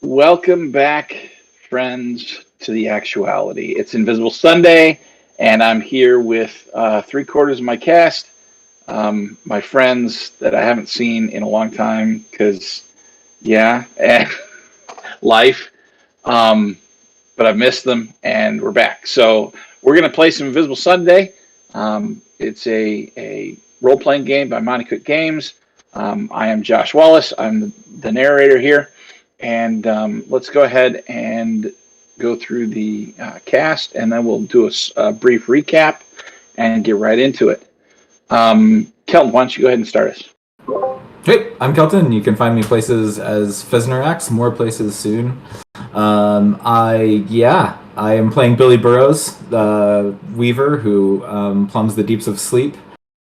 Welcome back, friends, to the actuality. It's Invisible Sunday, and I'm here with three-quarters of my cast, my friends that I haven't seen in a long time because, yeah, life. Um, but I've missed them, and we're back. So we're going to play some Invisible Sunday. It's a role-playing game by Monte Cook Games. I am Josh Wallace. I'm the narrator here. And let's go ahead and go through the cast, and then we'll do a brief recap and get right into it. Kelton, why don't you go ahead and start us? Hey, I'm Kelton. You can find me places as Fiznerax, more places soon. I am playing Billy Burrows, the Weaver who plumbs the deeps of sleep,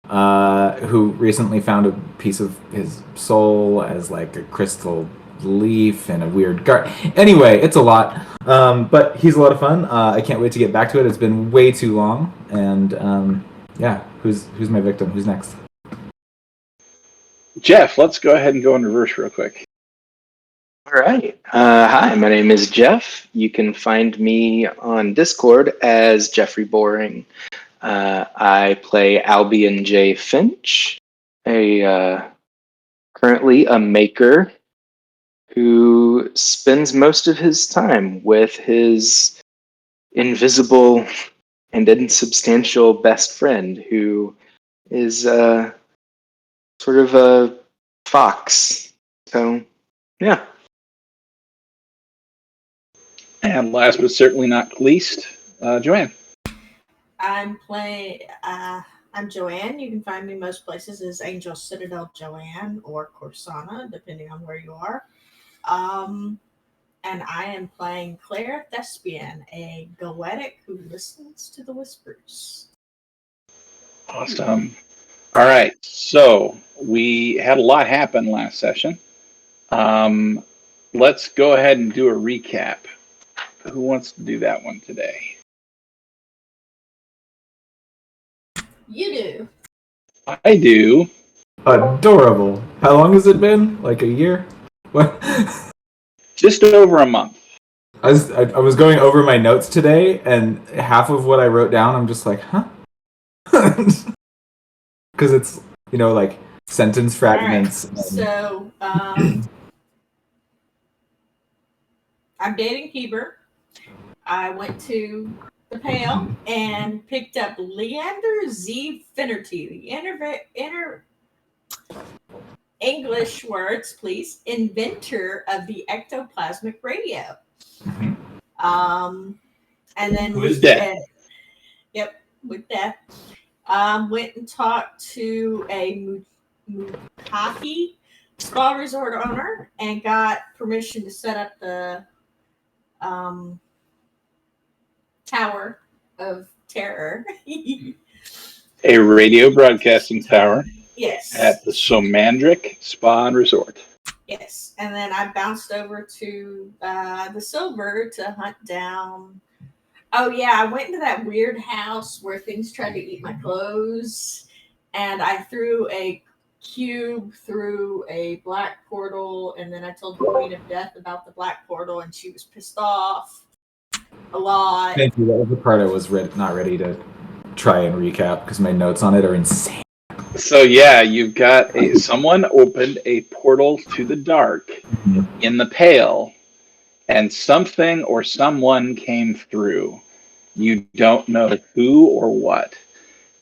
who recently found a piece of his soul as like a crystal leaf and a weird gar. Anyway, it's a lot, but he's a lot of fun. I can't wait to get back to it. It's been way too long, and who's my victim? Who's next? Jeff, let's go ahead and go in reverse real quick. All right. Hi, my name is Jeff. You can find me on Discord as Jeffrey Boring. I play Albion J. Finch, a currently a maker who spends most of his time with his invisible and insubstantial best friend, who is sort of a fox. So, yeah. And last but certainly not least, Joanne. I'm playing. I'm Joanne. You can find me most places as Angel Citadel Joanne or Corsana, depending on where you are. Um, and I am playing Claire Thespian, a goetic who listens to the whispers. Awesome. All right. So we had a lot happen last session. Um, let's go ahead and do a recap. Who wants to do that one today? You do. I do. Adorable. How long has it been? Like a year? What? Just over a month. I was going over my notes today, and half of what I wrote down, I'm just like, huh? Because it's like sentence All right. fragments. So I'm dating Heber. I went to the Pale and picked up Leander Z. Finnerty, the English words, please, inventor of the ectoplasmic radio. And then Who is dead? Yep, with that. Went and talked to a Mukaki spa resort owner and got permission to set up the Tower of Terror. A radio broadcasting tower Yes. at the Somandric Spa and Resort. Yes. And then I bounced over to the Silver to hunt down. Oh, yeah. I went into that weird house where things tried to eat my clothes. And I threw a cube through a black portal. And then I told the Queen of Death about the black portal. And she was pissed off a lot. Thank you. That was the part I was not ready to try and recap because my notes on it are insane. So yeah, you've got someone opened a portal to the dark in the Pale, and something or someone came through. You don't know who or what.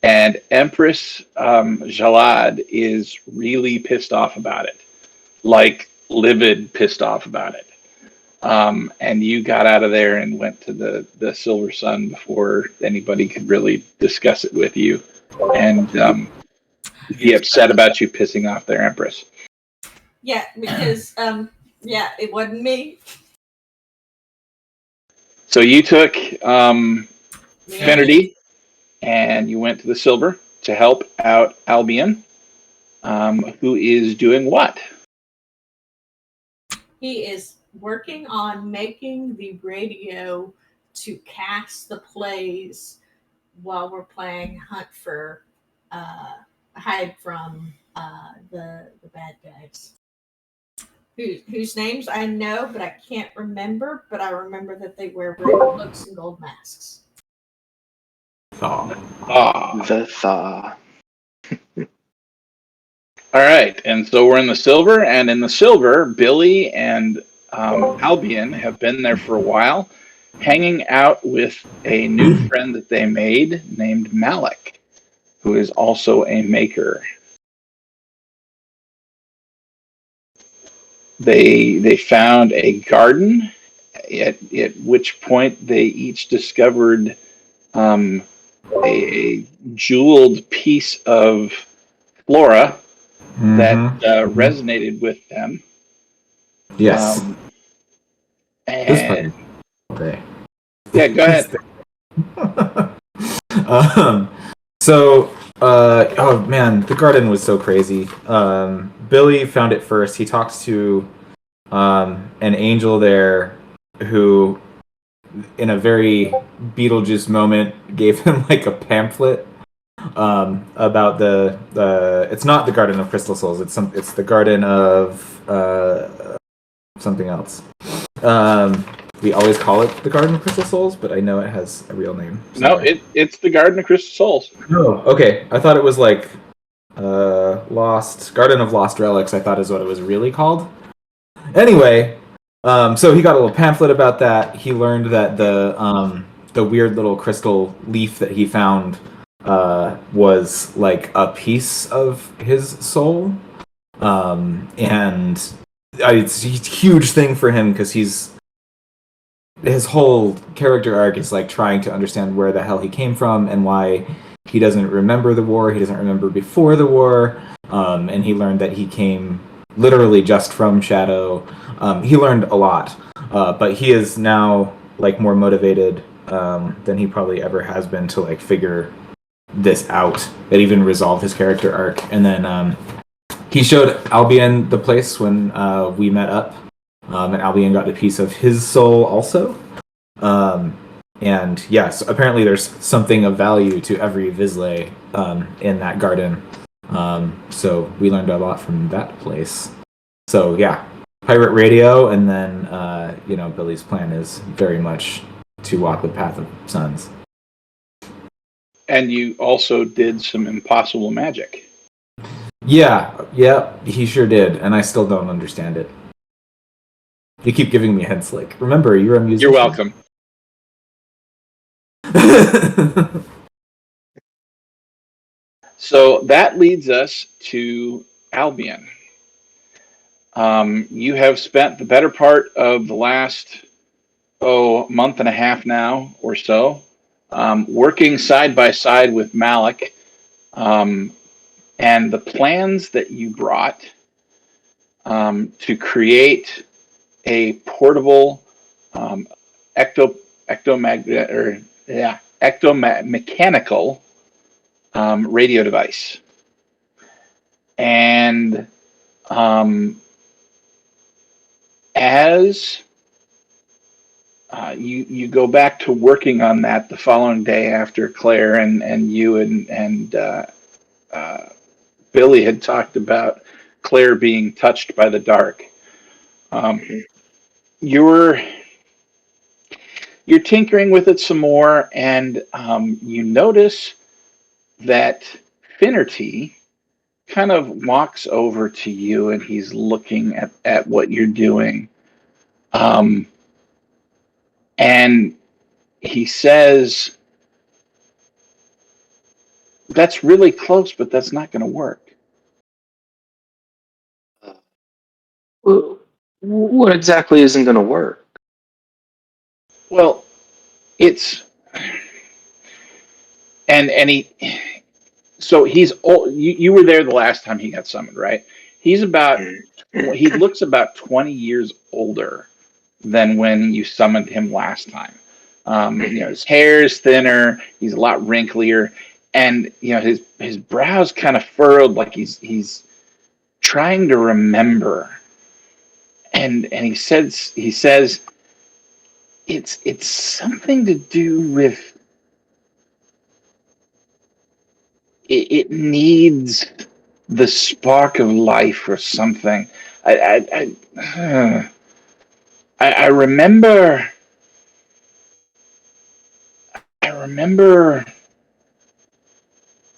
And Empress Jalad is really pissed off about it, like livid pissed off about it. And you got out of there and went to the Silver Sun before anybody could really discuss it with you, and be upset about you pissing off their Empress. Yeah, because it wasn't me. So you took Finnerty and you went to the Silver to help out Albion, who is doing what? He is working on making the radio to cast the plays while we're playing Hunt for Hide from the bad guys. whose names I know, but I can't remember. But I remember that they wear red cloaks and gold masks. Oh. The Thaw. All right, and so we're in the silver, and in the silver, Billy and Albion have been there for a while, hanging out with a new friend that they made named Malik, who is also a maker. They found a garden, at which point they each discovered a jeweled piece of flora that resonated with them. Yes. This part. And Okay. yeah, go ahead. Oh man, the garden was so crazy. Billy found it first. He talked to an angel there who, in a very Beetlejuice moment, gave him like a pamphlet about the it's not the Garden of Crystal Souls. It's the Garden of something else. We always call it the Garden of Crystal Souls, but I know it has a real name. No, it's the Garden of Crystal Souls. Oh, okay. I thought it was like Garden of Lost Relics, I thought is what it was really called. Anyway, so he got a little pamphlet about that. He learned that the weird little crystal leaf that he found was like a piece of his soul. And it's a huge thing for him because his whole character arc is like trying to understand where the hell he came from and why he doesn't remember the war. He doesn't remember before the war. And he learned that he came literally just from Shadow. He learned a lot, but he is now like more motivated than he probably ever has been to like figure this out. It even resolved his character arc. And then he showed Albion the place when we met up. And Albion got a piece of his soul also. And yes, apparently there's something of value to every Vislae in that garden. So we learned a lot from that place. So yeah, pirate radio, and then Billy's plan is very much to walk the path of suns. And you also did some impossible magic. Yeah, he sure did, and I still don't understand it. You keep giving me hints, like, remember, you're a musician. You're welcome. So that leads us to Albion. You have spent the better part of the last month and a half now or so working side by side with Malik, and the plans that you brought to create a portable ectomechanical radio device. And as you go back to working on that the following day after Claire and you and Billy had talked about Claire being touched by the dark. You're tinkering with it some more, and you notice that Finnerty kind of walks over to you, and he's looking at what you're doing. And he says, "That's really close, but that's not going to work." What exactly isn't going to work? Well, it's and he. So he's old. You were there the last time he got summoned, right? He looks about 20 years older than when you summoned him last time. His hair is thinner. He's a lot wrinklier, and his brows kind of furrowed, like he's trying to remember. And he says it's something to do with it needs the spark of life or something. I remember. I remember,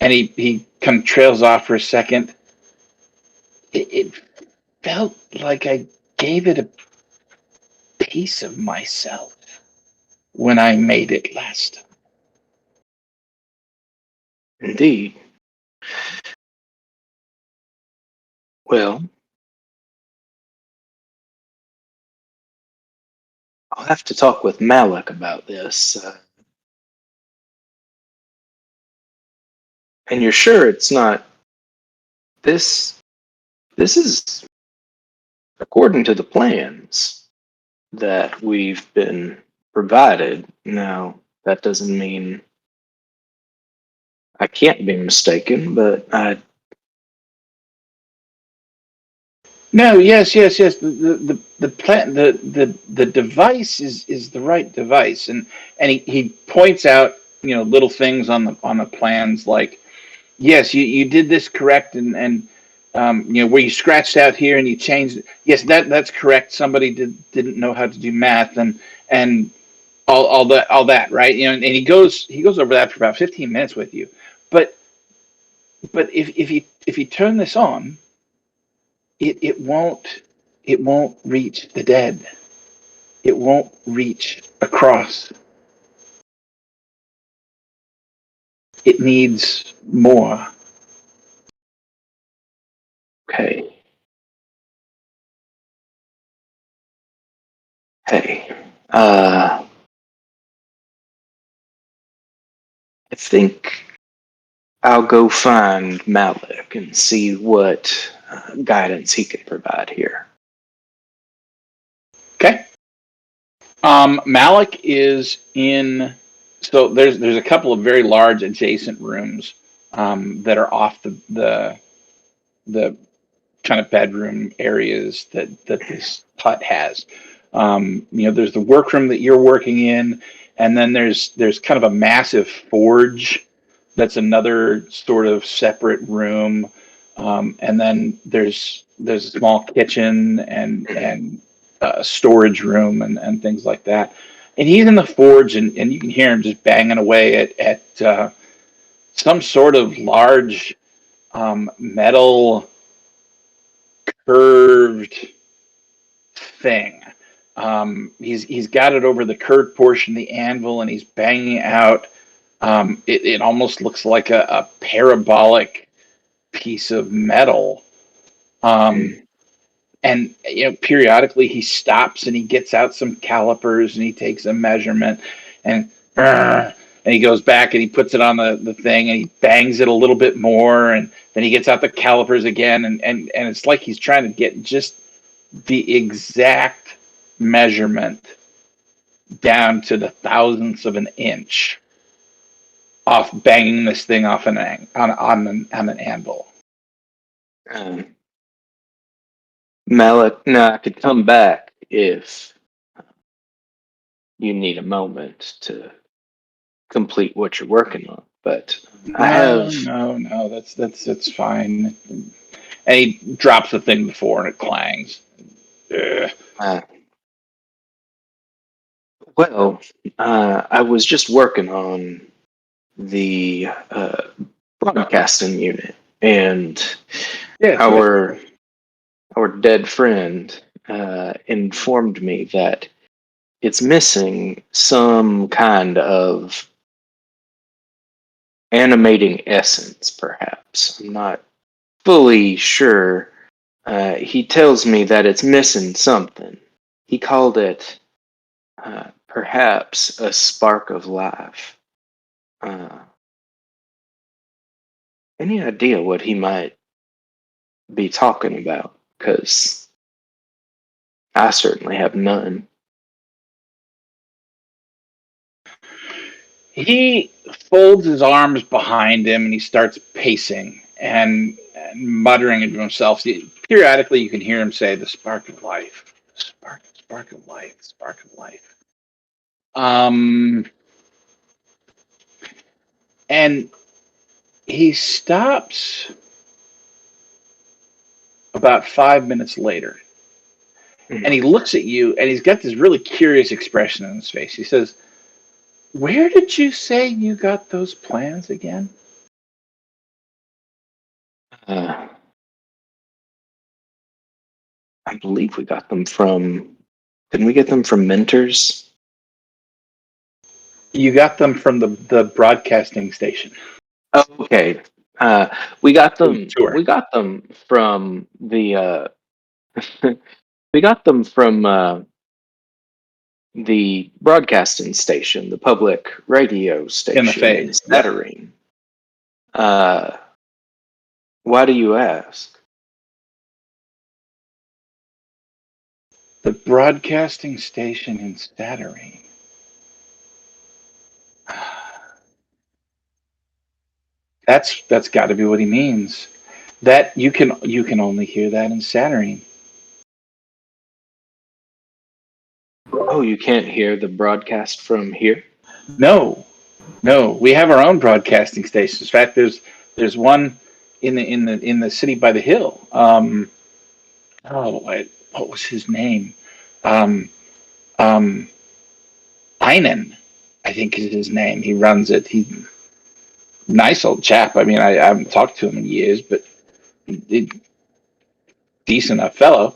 and he kind of trails off for a second. It felt like I gave it a piece of myself when I made it last. Indeed. Well, I'll have to talk with Malik about this. And you're sure it's not this? This is according to the plans that we've been provided. Now, that doesn't mean I can't be mistaken, but No, yes. The plan, the device is the right device, and he points out little things on the plans like yes, you did this correct, and where you scratched out here and you changed it. Yes, that's correct. Somebody didn't know how to do math and all that right. And he goes over that for about 15 minutes with you, but if you turn this on, it won't reach the dead. It won't reach across. It needs more. okay. Hey, I think I'll go find Malik and see what guidance he can provide here. Okay. Malik is in. So there's a couple of very large adjacent rooms that are off the kind of bedroom areas that this hut has. There's the workroom that you're working in, and then there's kind of a massive forge that's another sort of separate room, and then there's a small kitchen and storage room and things like that. And he's in the forge, and you can hear him just banging away at some sort of large metal curved thing. He's got it over the curved portion of the anvil, and he's banging out. It almost looks like a parabolic piece of metal. Mm. And periodically he stops and he gets out some calipers and he takes a measurement, and and he goes back and he puts it on the thing and he bangs it a little bit more, and then he gets out the calipers again, and it's like he's trying to get just the exact measurement down to the thousandths of an inch off banging this thing off on an anvil. Um, Malik, no, I could come back if you need a moment to complete what you're working on. But I No, have, no, that's fine. And he drops the thing before and it clangs. Ugh. uh, well, I was just working on the broadcasting unit, and Yes, yes. our dead friend informed me that it's missing some kind of animating essence, perhaps. I'm not fully sure. He tells me that it's missing something. He called it perhaps a spark of life. Uh, any idea what he might be talking about? Because I certainly have none. He folds his arms behind him and he starts pacing and muttering to himself. Periodically, you can hear him say, "The spark of life, the spark of life, the spark of life." Um, and he stops about 5 minutes later. And he looks at you, and he's got this really curious expression on his face. He says, "Where did you say you got those plans again?" I believe we got them from. Didn't we get them from Mentors? You got them from the broadcasting station. Oh, okay. We got them. Sure. We got them from the. We got them from the broadcasting station, the public radio station fade. in Saturday. Why do you ask? The broadcasting station in Saturday. That's got to be what he means. That you can only hear that in Saturday. Oh, you can't hear the broadcast from here? No, we have our own broadcasting stations. In fact, there's one in the city by the hill. What was his name? Um, um, Einan, I think is his name. He runs it. Nice old chap. I mean, I haven't talked to him in years, but decent enough fellow.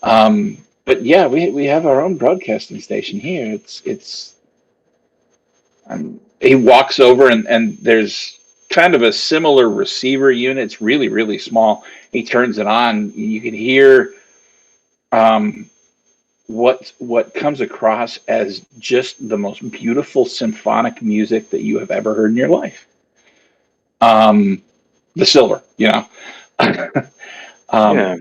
But yeah, we have our own broadcasting station here. He walks over and there's kind of a similar receiver unit. It's really, really small. He turns it on. You can hear what comes across as just the most beautiful symphonic music that you have ever heard in your life. The silver, you know. Yeah.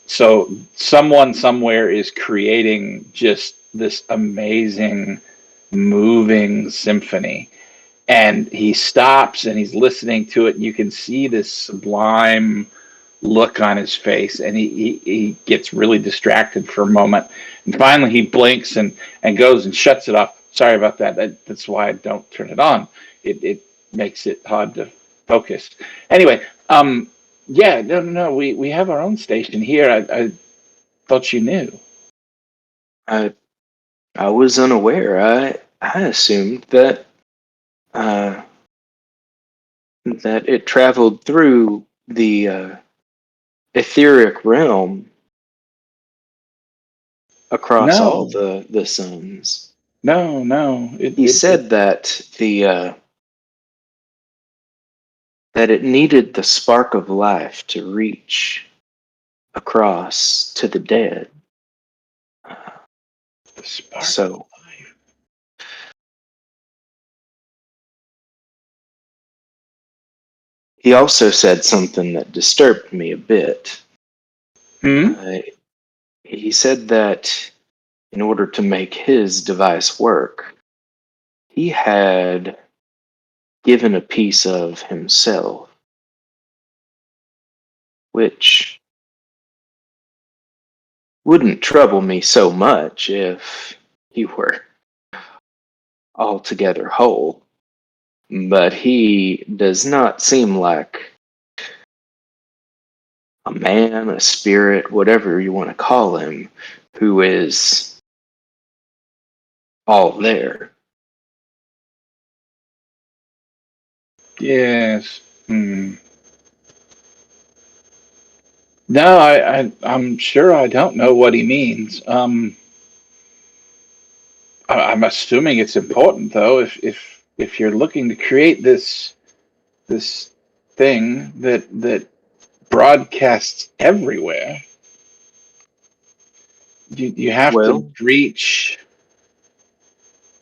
So someone somewhere is creating just this amazing, moving symphony. And he stops and he's listening to it. And you can see this sublime look on his face. And he gets really distracted for a moment. And finally he blinks and goes and shuts it off. Sorry about that. That's why I don't turn it on. It makes it hard to focus. Anyway, yeah, no. We have our own station here. I thought you knew. I was unaware. I assumed that that it traveled through the etheric realm across all No, the suns. no. He said that that it needed the spark of life to reach across to the dead. The spark So of life. he also said something that disturbed me a bit. Hmm? He said that in order to make his device work, he had given a piece of himself, which wouldn't trouble me so much if he were altogether whole. But he does not seem like a man, a spirit, whatever you want to call him, who is all there. Yes. No, I'm sure I don't know what he means. I'm assuming it's important though. If you're looking to create this thing that broadcasts everywhere, you have to Well, breach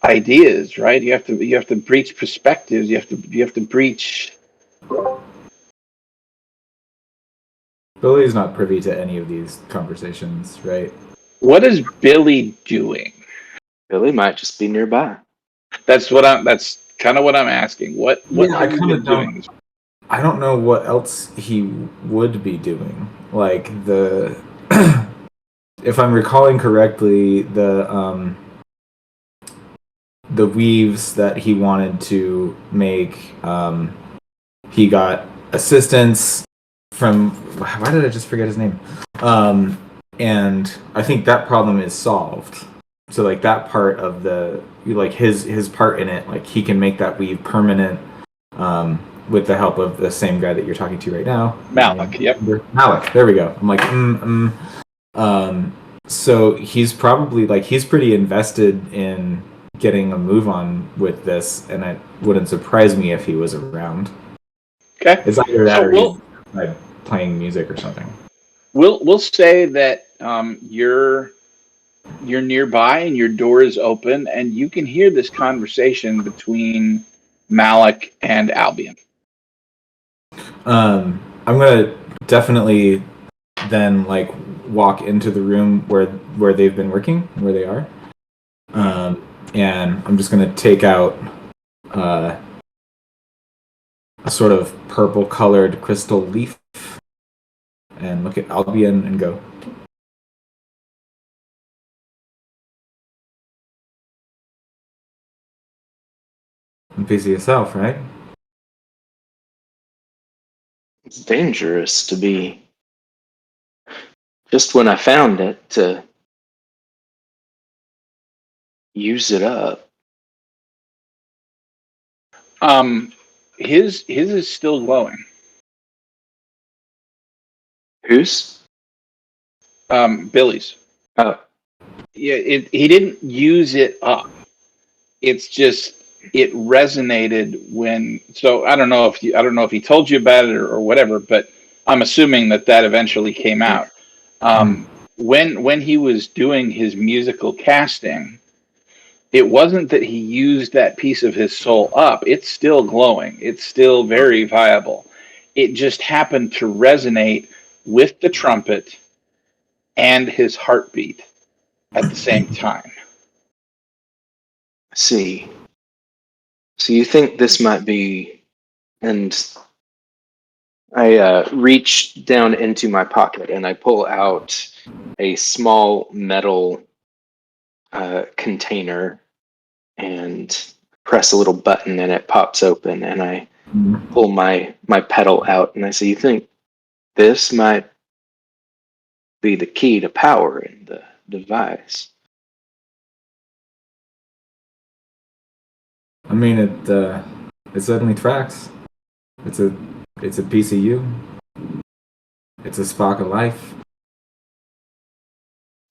ideas, right? You have to breach perspectives. You have to breach. Billy's not privy to any of these conversations, right? What is Billy doing? Billy might just be nearby. That's kind of what I'm asking. What Yeah, I have you kind been of don't. doing? I don't know what else he would be doing. Like the, if I'm recalling correctly, the weaves that he wanted to make, he got assistance from. Why did I just forget his name? And I think that problem is solved. So like that part of the like his part in it, like he can make that weave permanent with the help of the same guy that you're talking to right now. Malik. Yep. Malik. There we go. I'm like, so he's probably like he's pretty invested in getting a move on with this, and it wouldn't surprise me if he was around. Okay. It's either that So or we'll- he's like playing music or something. We'll say that you're nearby and your door is open, and you can hear this conversation between Malik and Albion. I'm gonna definitely then like walk into the room where they've been working, where they are, and I'm just gonna take out a sort of purple colored crystal leaf and look at Albion and go, busy yourself, right? It's dangerous to be just when I found it to use it up. His is still glowing. Whose? Billy's. Oh, Yeah, he didn't use it up. It's just it resonated when. So I don't know if he told you about it or whatever, but I'm assuming that eventually came out. When he was doing his musical casting, it wasn't that he used that piece of his soul up. It's still glowing. It's still very viable. It just happened to resonate with the trumpet and his heartbeat at the same time. I see. So you think this might be, and I reach down into my pocket and I pull out a small metal container and press a little button and it pops open and I pull my pedal out and I say, you think this might be the key to powering the device? I mean, it certainly tracks. It's a piece of you. It's a spark of life.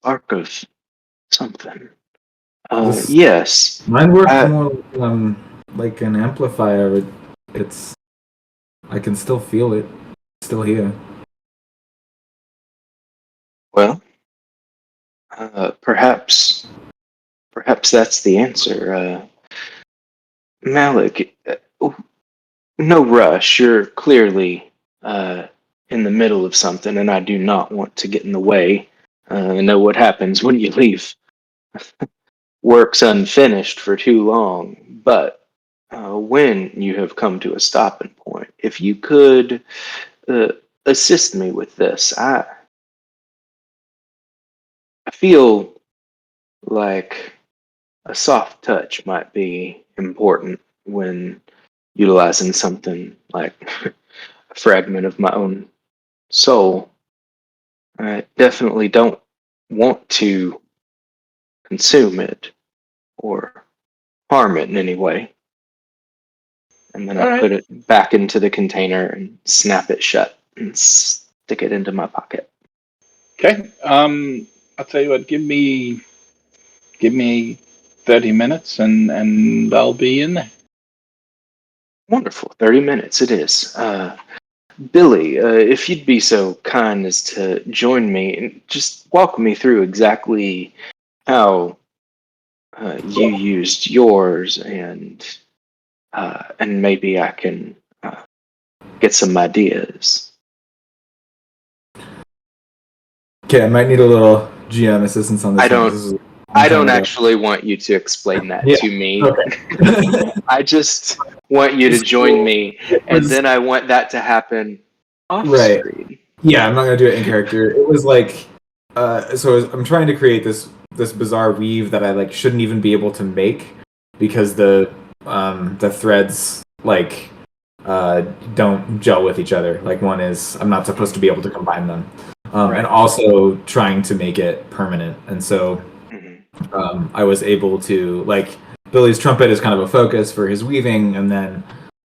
Spark of something. This- Yes. Mine works more like an amplifier. It's I can still feel it. It's still here. Well, perhaps that's the answer. Malik, no rush. You're clearly in the middle of something, and I do not want to get in the way. I know what happens when you leave works unfinished for too long. But when you have come to a stopping point, if you could assist me with this, I feel like a soft touch might be important when utilizing something like a fragment of my own soul. I definitely don't want to consume it or harm it in any way. And then All I right. put it back into the container and snap it shut and stick it into my pocket. Okay. I'll tell you what. Give me 30 minutes, and I'll be in there. Wonderful. 30 minutes it is. Billy, if you'd be so kind as to join me and just walk me through exactly how you used yours, and maybe I can get some ideas. Okay, I might need a little GM assistance on this. I don't actually want you to explain that to me. Okay. I just want you to join me, and then I want that to happen off screen. Yeah, I'm not gonna do it in character. It was like, I'm trying to create this bizarre weave that I like shouldn't even be able to make because the threads like don't gel with each other. Like one is, I'm not supposed to be able to combine them. and also trying to make it permanent. And so I was able to, like, Billy's trumpet is kind of a focus for his weaving, and then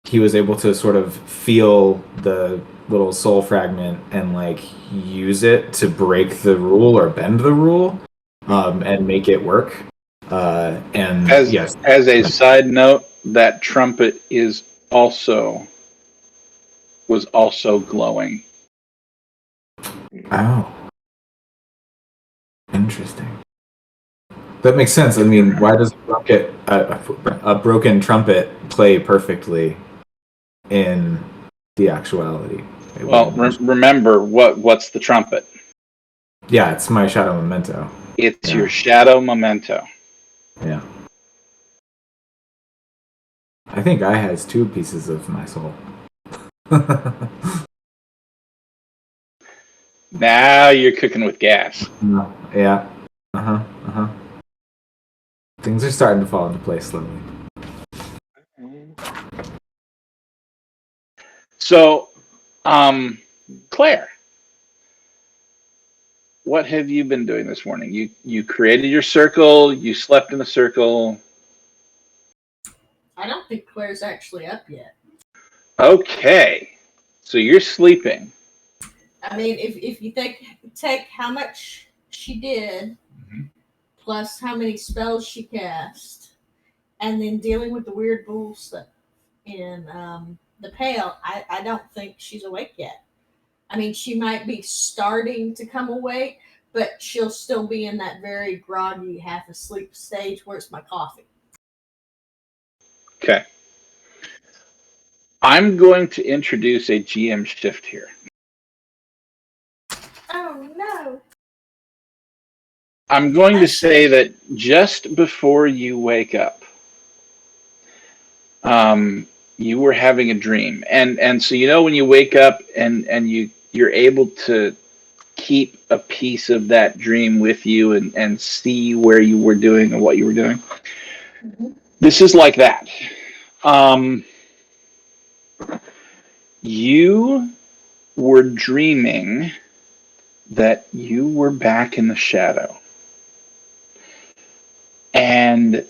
he was able to sort of feel the little soul fragment and like use it to break the rule or bend the rule, and make it work. And as a side note, that trumpet was also glowing. Oh, interesting. That makes sense. I mean, why does a broken trumpet play perfectly in the actuality? Well, remember what's the trumpet? Yeah, it's my shadow memento. It's your shadow memento. Yeah. I think I has 2 pieces of my soul. Now you're cooking with gas. Yeah. Things are starting to fall into place slowly. So, Claire, what have you been doing this morning? You created your circle. You slept in the circle. I don't think Claire's actually up yet. Okay, so you're sleeping. I mean, if you take how much she did, plus how many spells she cast, and then dealing with the weird bull stuff in the Pale, I don't think she's awake yet. I mean, she might be starting to come awake, but she'll still be in that very groggy, half asleep stage. Where's my coffee? Okay. I'm going to introduce a GM shift here. Oh, no. I'm going to say that just before you wake up, you were having a dream. And so, when you wake up and you're able to keep a piece of that dream with you and see where you were doing and what you were doing. This is like that. You were dreaming that you were back in the shadow. And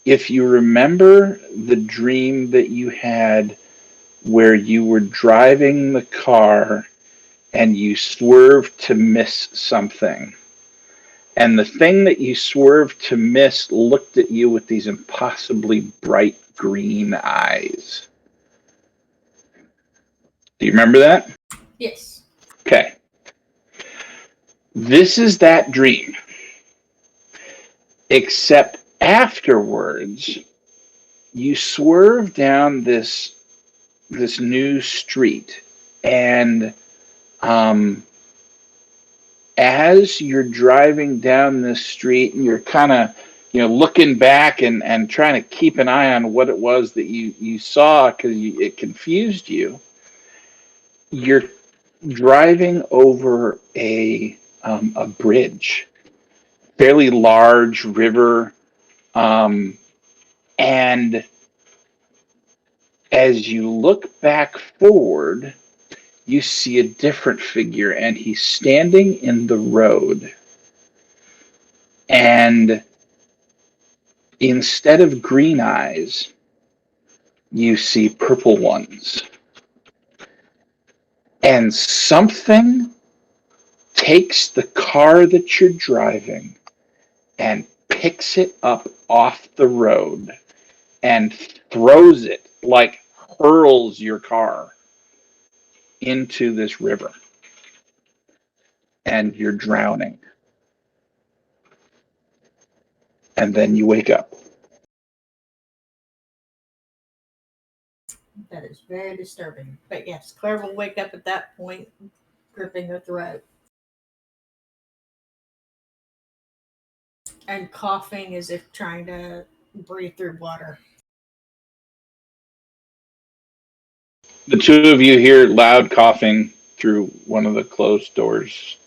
if you remember the dream that you had where you were driving the car and you swerved to miss something, and the thing that you swerved to miss looked at you with these impossibly bright green eyes. Do you remember that? Yes. Okay. This is that dream. Except afterwards, you swerve down this new street, and as you're driving down this street and you're kind of looking back and trying to keep an eye on what it was that you saw because it confused you, you're driving over a bridge, fairly large river, and as you look back forward, you see a different figure, and he's standing in the road. And instead of green eyes, you see purple ones. And something takes the car that you're driving and picks it up off the road and throws it, like hurls your car into this river. And you're drowning. And then you wake up. That is very disturbing. But yes, Claire will wake up at that point, gripping her throat. And coughing as if trying to breathe through water. The two of you hear loud coughing through one of the closed doors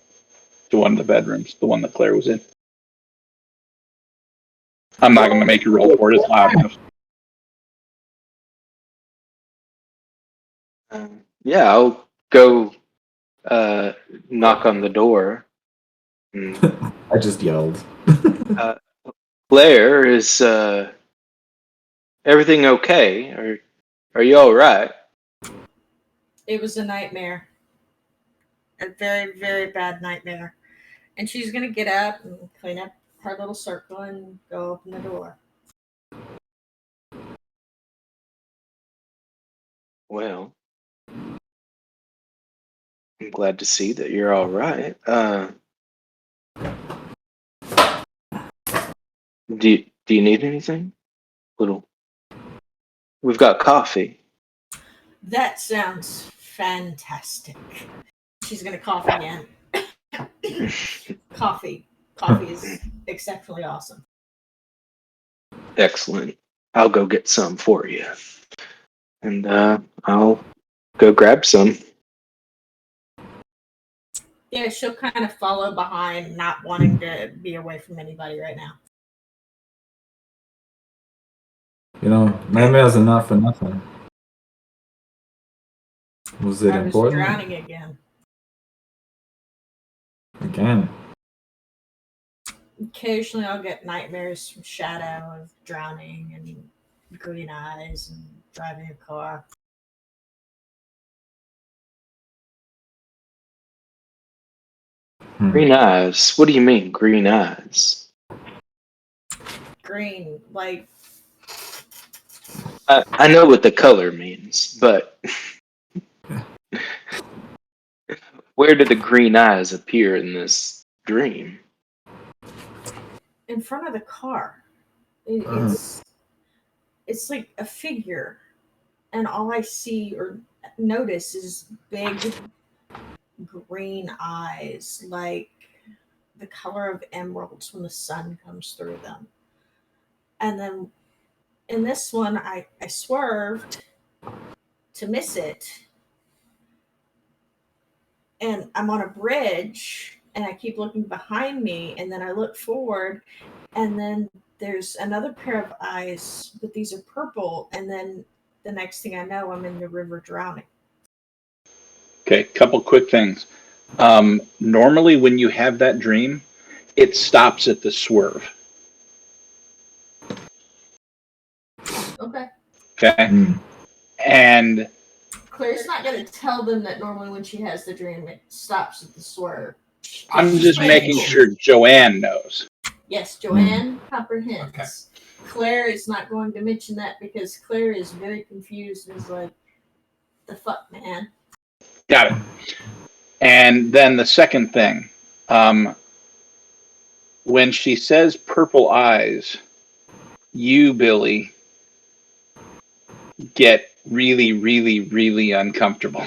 to one of the bedrooms, the one that Claire was in. I'm not going to make you roll for it. It's loud enough. Yeah, I'll go knock on the door. I just yelled. Claire, is everything okay? Are you all right? It was a nightmare. A very, very bad nightmare. And she's going to get up and clean up her little circle and go open the door. Well, I'm glad to see that you're all right. Do you need anything? Little. We've got coffee. That sounds fantastic. She's going to cough again. Coffee. Coffee is exceptionally awesome. Excellent. I'll go get some for you, and I'll go grab some. Yeah, she'll kind of follow behind, not wanting to be away from anybody right now. Nightmare's enough for nothing. Was it I was important? drowning again. Again. Occasionally I'll get nightmares from shadow of drowning and green eyes and driving a car. Green eyes. What do you mean, green eyes? Green, like I know what the color means, but where did the green eyes appear in this dream? in front of the car. It's like a figure, and all I see or notice is big green eyes, like the color of emeralds when the sun comes through them. And then in this one, I swerved to miss it, and I'm on a bridge, and I keep looking behind me, and then I look forward, and then there's another pair of eyes, but these are purple, and then the next thing I know, I'm in the river drowning. Okay, couple quick things. Normally, when you have that dream, it stops at the swerve. Okay. Okay, and Claire's not going to tell them that normally when she has the dream, it stops at the swerve. I'm She's just playing making it cool. sure Joanne knows. Yes, Joanne comprehends. Okay. Claire is not going to mention that because Claire is very confused and is like, the fuck, man? Got it. And then the second thing, when she says purple eyes, you, Billy, get really, really, really uncomfortable.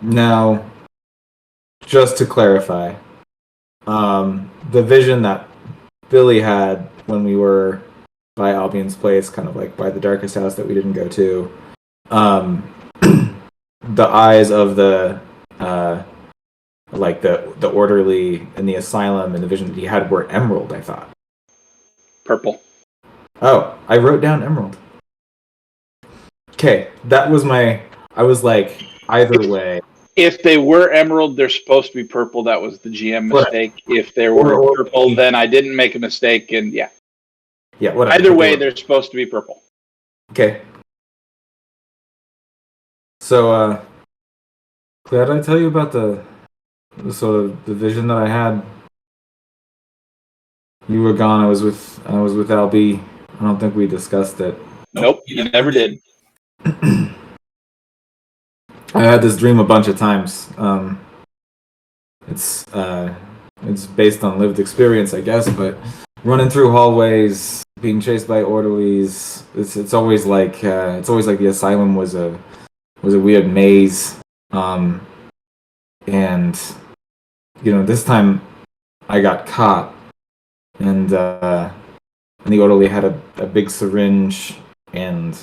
Now, just to clarify, the vision that Billy had when we were by Albion's place, kind of like by the darkest house that we didn't go to, the eyes of the like the orderly in the asylum and the vision that he had were emerald, I thought. Purple. Oh, I wrote down emerald. Okay, that was I was like, either way. If they were emerald, they're supposed to be purple. That was the GM mistake. If they were purple, then I didn't make a mistake. And yeah, whatever. Either way, they're supposed to be purple. Okay. So, Claire, did I tell you about the sort of the vision that I had? You were gone. I was with Albie. I don't think we discussed it. Nope, you never did. I had this dream a bunch of times. It's based on lived experience, I guess, but running through hallways, being chased by orderlies. It's always like the asylum was a weird maze. And this time I got caught, and the orderly had a big syringe, and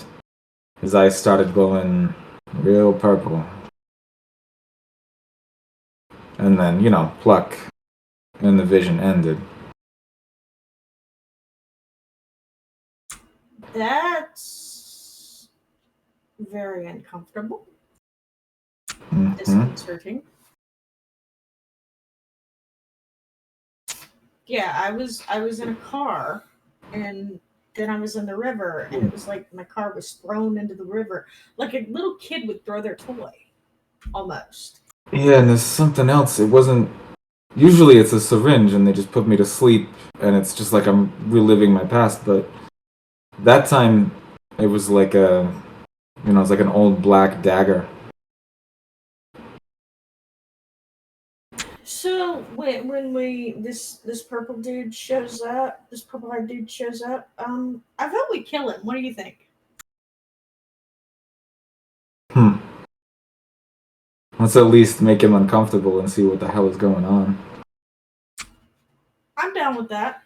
his eyes started glowing real purple. And then, pluck, and the vision ended. That's very uncomfortable, Mhm. disconcerting. Yeah, I was in a car, and then I was in the river, and it was like my car was thrown into the river, like a little kid would throw their toy, almost. Yeah, and there's something else. It wasn't. Usually it's a syringe and they just put me to sleep and it's just like I'm reliving my past, but that time it was like it was like an old black dagger. So when we this purple dude shows up, this purple eyed dude shows up. I vote we kill him. What do you think? Hmm. Let's at least make him uncomfortable and see what the hell is going on. I'm down with that.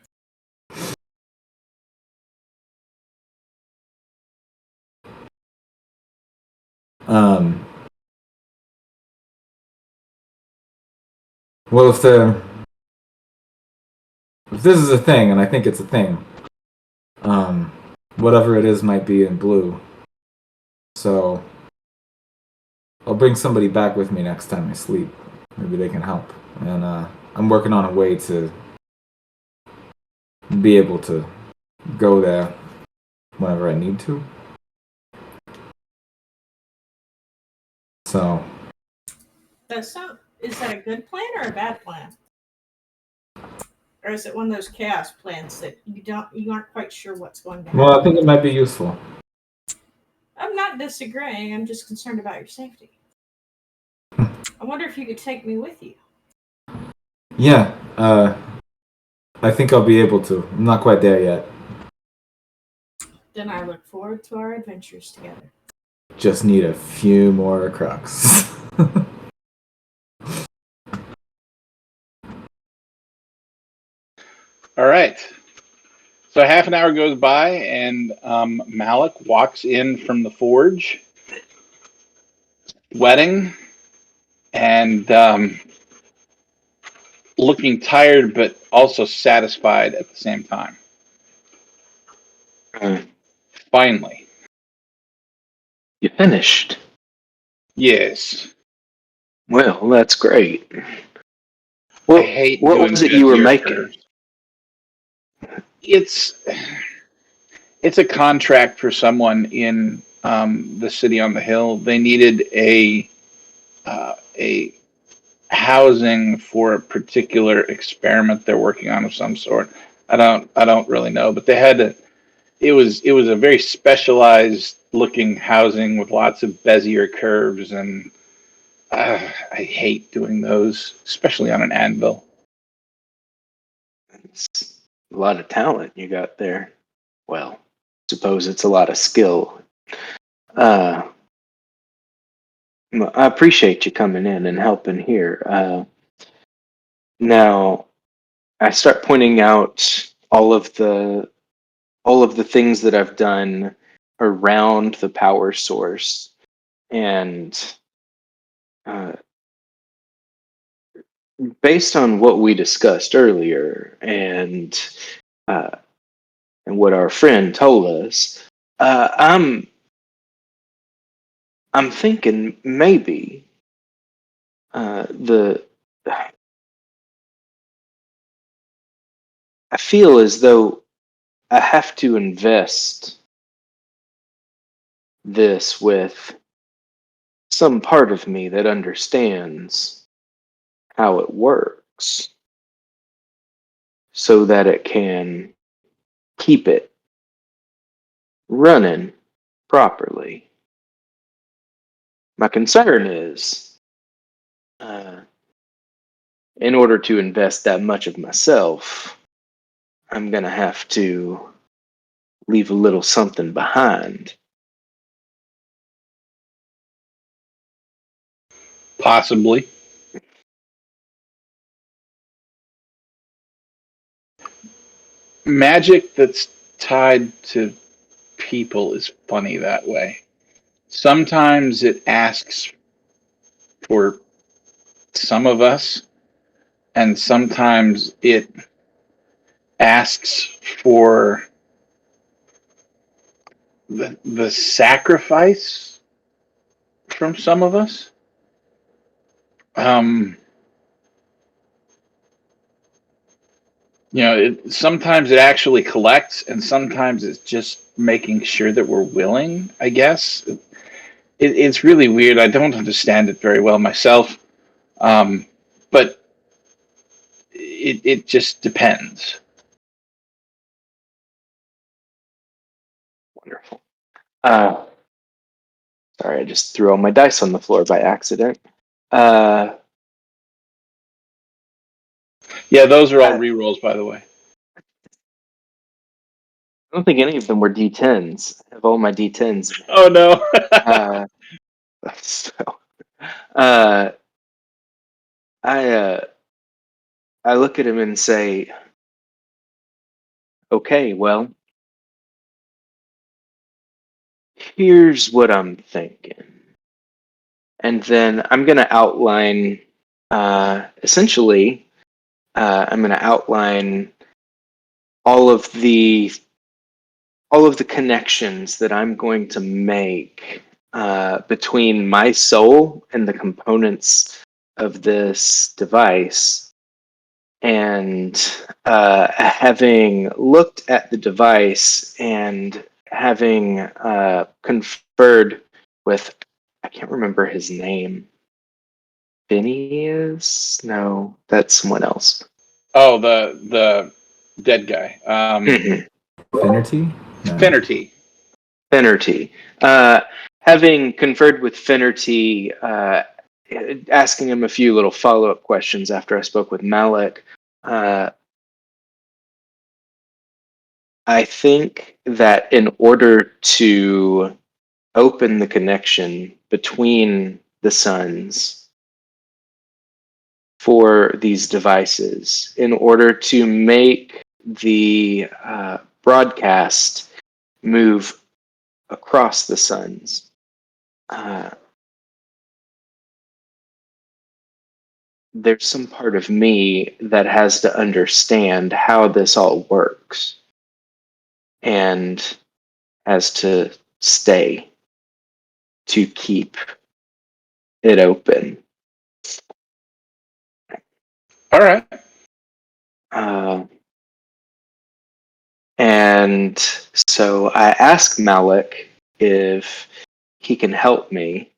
Um, well, if this is a thing, and I think it's a thing, um, whatever it is might be in blue. So I'll bring somebody back with me next time I sleep. Maybe they can help. And I'm working on a way to be able to go there whenever I need to. So Is that a good plan or a bad plan? Or is it one of those chaos plans that you aren't quite sure what's going to happen? well, I think it might be useful. I'm not disagreeing, I'm just concerned about your safety. I wonder if you could take me with you. Yeah, I think I'll be able to. I'm not quite there yet. Then I look forward to our adventures together. Just need a few more crux. All right. So half an hour goes by, and Malik walks in from the forge, sweating and looking tired, but also satisfied at the same time. Uh, Finally, you finished. yes. Well, that's great. I Well, hate what doing was it you were Bezier making? curves. It's a contract for someone in the city on the hill. They needed a housing for a particular experiment they're working on of some sort. I don't really know, but they had to. It was a very specialized looking housing with lots of Bezier curves, and I hate doing those, especially on an anvil. It's a lot of talent you got there. Well, suppose it's a lot of skill. Uh, well, I appreciate you coming in and helping here. Now, I start pointing out all of the things that I've done around the power source, and uh, based on what we discussed earlier, uh, and what our friend told us, I'm thinking maybe the I feel as though I have to invest this with some part of me that understands how it works so that it can keep it running properly. My concern is, uh, in order to invest that much of myself, I'm going to have to leave a little something behind. Possibly. Magic that's tied to people is funny that way. Sometimes it asks for some of us, and sometimes it asks for the sacrifice from some of us. Sometimes it actually collects, and sometimes it's just making sure that we're willing, I guess. It's really weird. I don't understand it very well myself, but it just depends. Wonderful. Sorry, I just threw all my dice on the floor by accident. Yeah, those are all rerolls, by the way. I don't think any of them were D10s. I have all my D10s. Oh no. So, uh, I look at him and say, "Okay, well, here's what I'm thinking," and then I'm going to outline. Essentially, I'm going to outline all of the connections that I'm going to make between my soul and the components of this device. And having looked at the device and having conferred with, I can't remember his name. Phineas? No, that's someone else. Oh, the dead guy. Finnerty? No. Finnerty. Finnerty. Having conferred with Finnerty, asking him a few little follow-up questions after I spoke with Malik, I think that in order to open the connection between the suns for these devices, in order to make the broadcast move across the suns, there's some part of me that has to understand how this all works and has to stay to keep it open. All right. And so I asked Malik if he can help me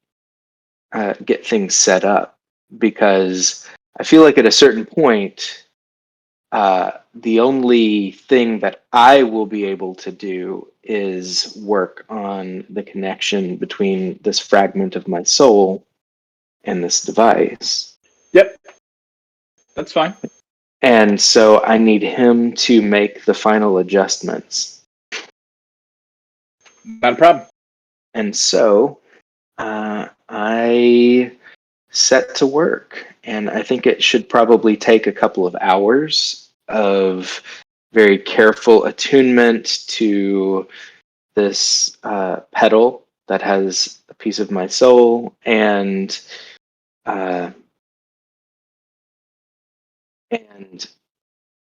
get things set up, because I feel like at a certain point, the only thing that I will be able to do is work on the connection between this fragment of my soul and this device. Yep. That's fine. And so I need him to make the final adjustments. Not a problem. And so I set to work, and I think it should probably take a couple of hours of very careful attunement to this pedal that has a piece of my soul, and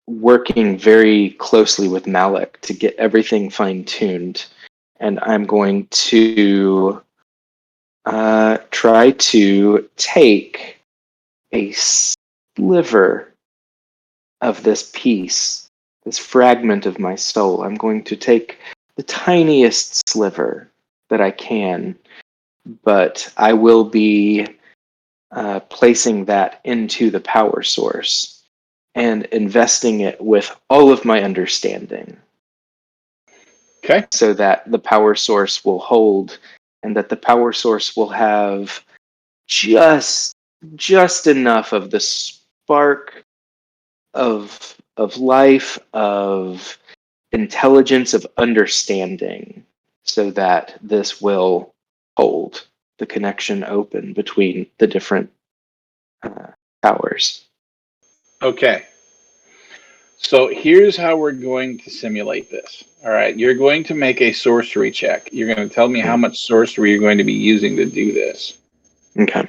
working very closely with Malik to get everything fine-tuned. And I'm going to try to take a sliver of this piece, this fragment of my soul. I'm going to take the tiniest sliver that I can, but I will be placing that into the power source and investing it with all of my understanding. Okay. So that the power source will hold, and that the power source will have just enough of the spark of life, of intelligence, of understanding, so that this will hold the connection open between the different powers. Okay. So here's how we're going to simulate this. All right. You're going to make a sorcery check. You're going to tell me how much sorcery you're going to be using to do this. Okay.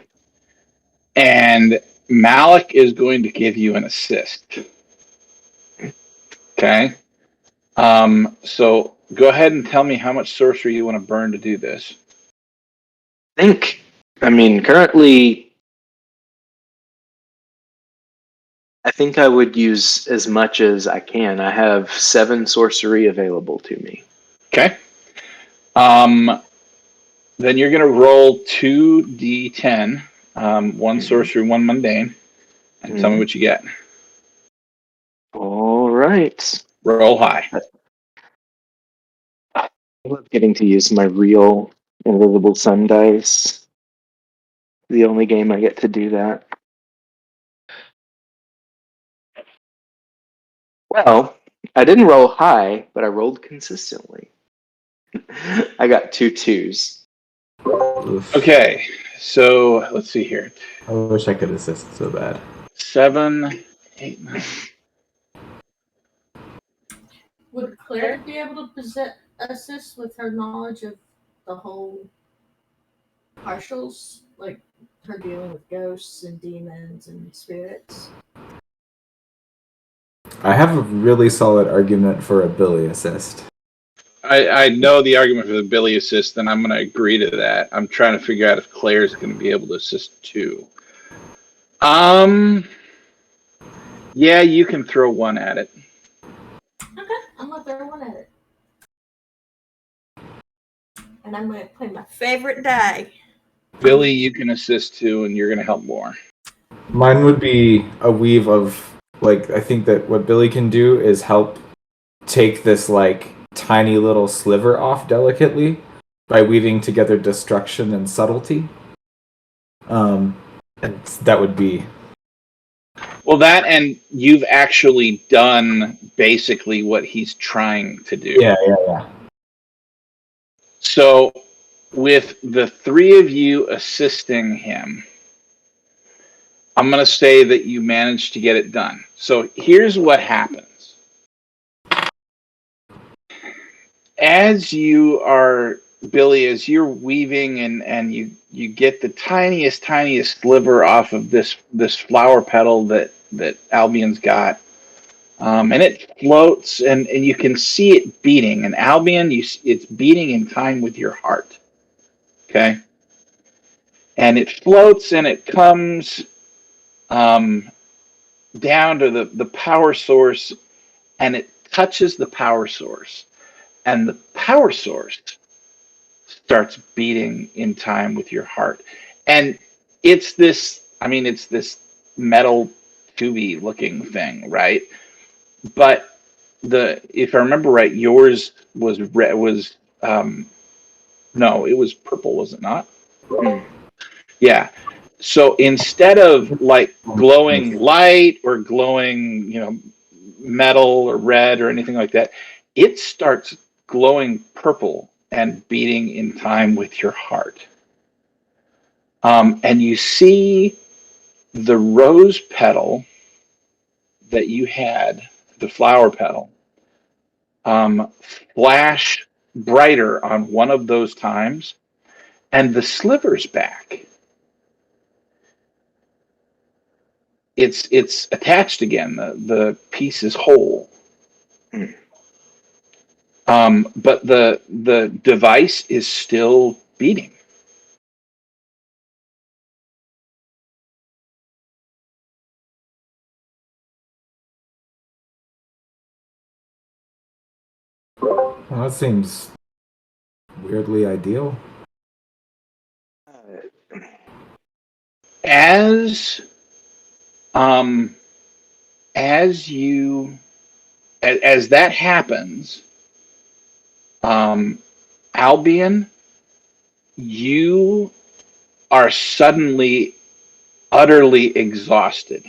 And Malik is going to give you an assist. Okay. So go ahead and tell me how much sorcery you want to burn to do this. Currently, I think I would use as much as I can. I have 7 sorcery available to me. Okay. Then you're going to roll 2d10, one sorcery, one mundane, and tell me what you get. All right. Roll high. I love getting to use my real invisible sun dice. The only game I get to do that. Well, I didn't roll high, but I rolled consistently. I got 2 2s. Oof. Okay, so let's see here. I wish I could assist so bad. 7, 8, 9. Would Claire be able to assist with her knowledge of the whole partials, like her dealing with ghosts and demons and spirits? I have a really solid argument for a Billy assist. I know the argument for the Billy assist, and I'm going to agree to that. I'm trying to figure out if Claire's going to be able to assist too. Yeah, you can throw one at it. Okay, I'm gonna throw one at it. And I'm gonna play my favorite die. Billy, you can assist too, and you're going to help more. Mine would be a weave of, like, I think that what Billy can do is help take this, like, tiny little sliver off delicately by weaving together destruction and subtlety. And that would be... Well, that, and you've actually done basically what he's trying to do. Yeah. So, with the 3 of you assisting him, I'm going to say that you managed to get it done. So, here's what happens. As you are, Billy, as you're weaving and you get the tiniest sliver off of this flower petal that Albion's got, and it floats, and you can see it beating. And Albion, it's beating in time with your heart. Okay, and it floats and it comes down to the power source, and it touches the power source, and the power source starts beating in time with your heart. And it's this metal tubey looking thing, right? But if I remember right, yours was no, it was purple, was it not? Yeah. So instead of like glowing light or glowing, metal or red or anything like that, it starts glowing purple and beating in time with your heart. And you see the rose petal that you had, the flower petal, flash brighter on one of those times, and the sliver's back. It's attached again. The piece is whole. But the device is still beating. Well, that seems weirdly ideal. As that happens, Albion, you are suddenly utterly exhausted,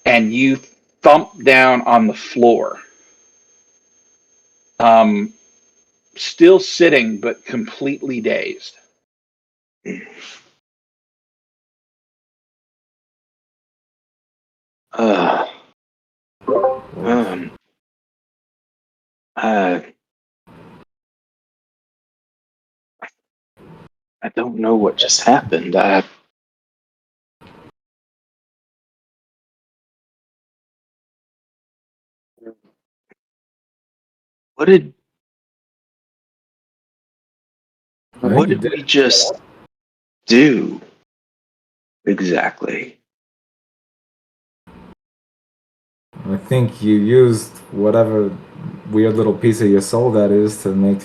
and you thump down on the floor, still sitting but completely dazed. I don't know what just happened. What did What did we just do exactly? I think you used whatever weird little piece of your soul that is to make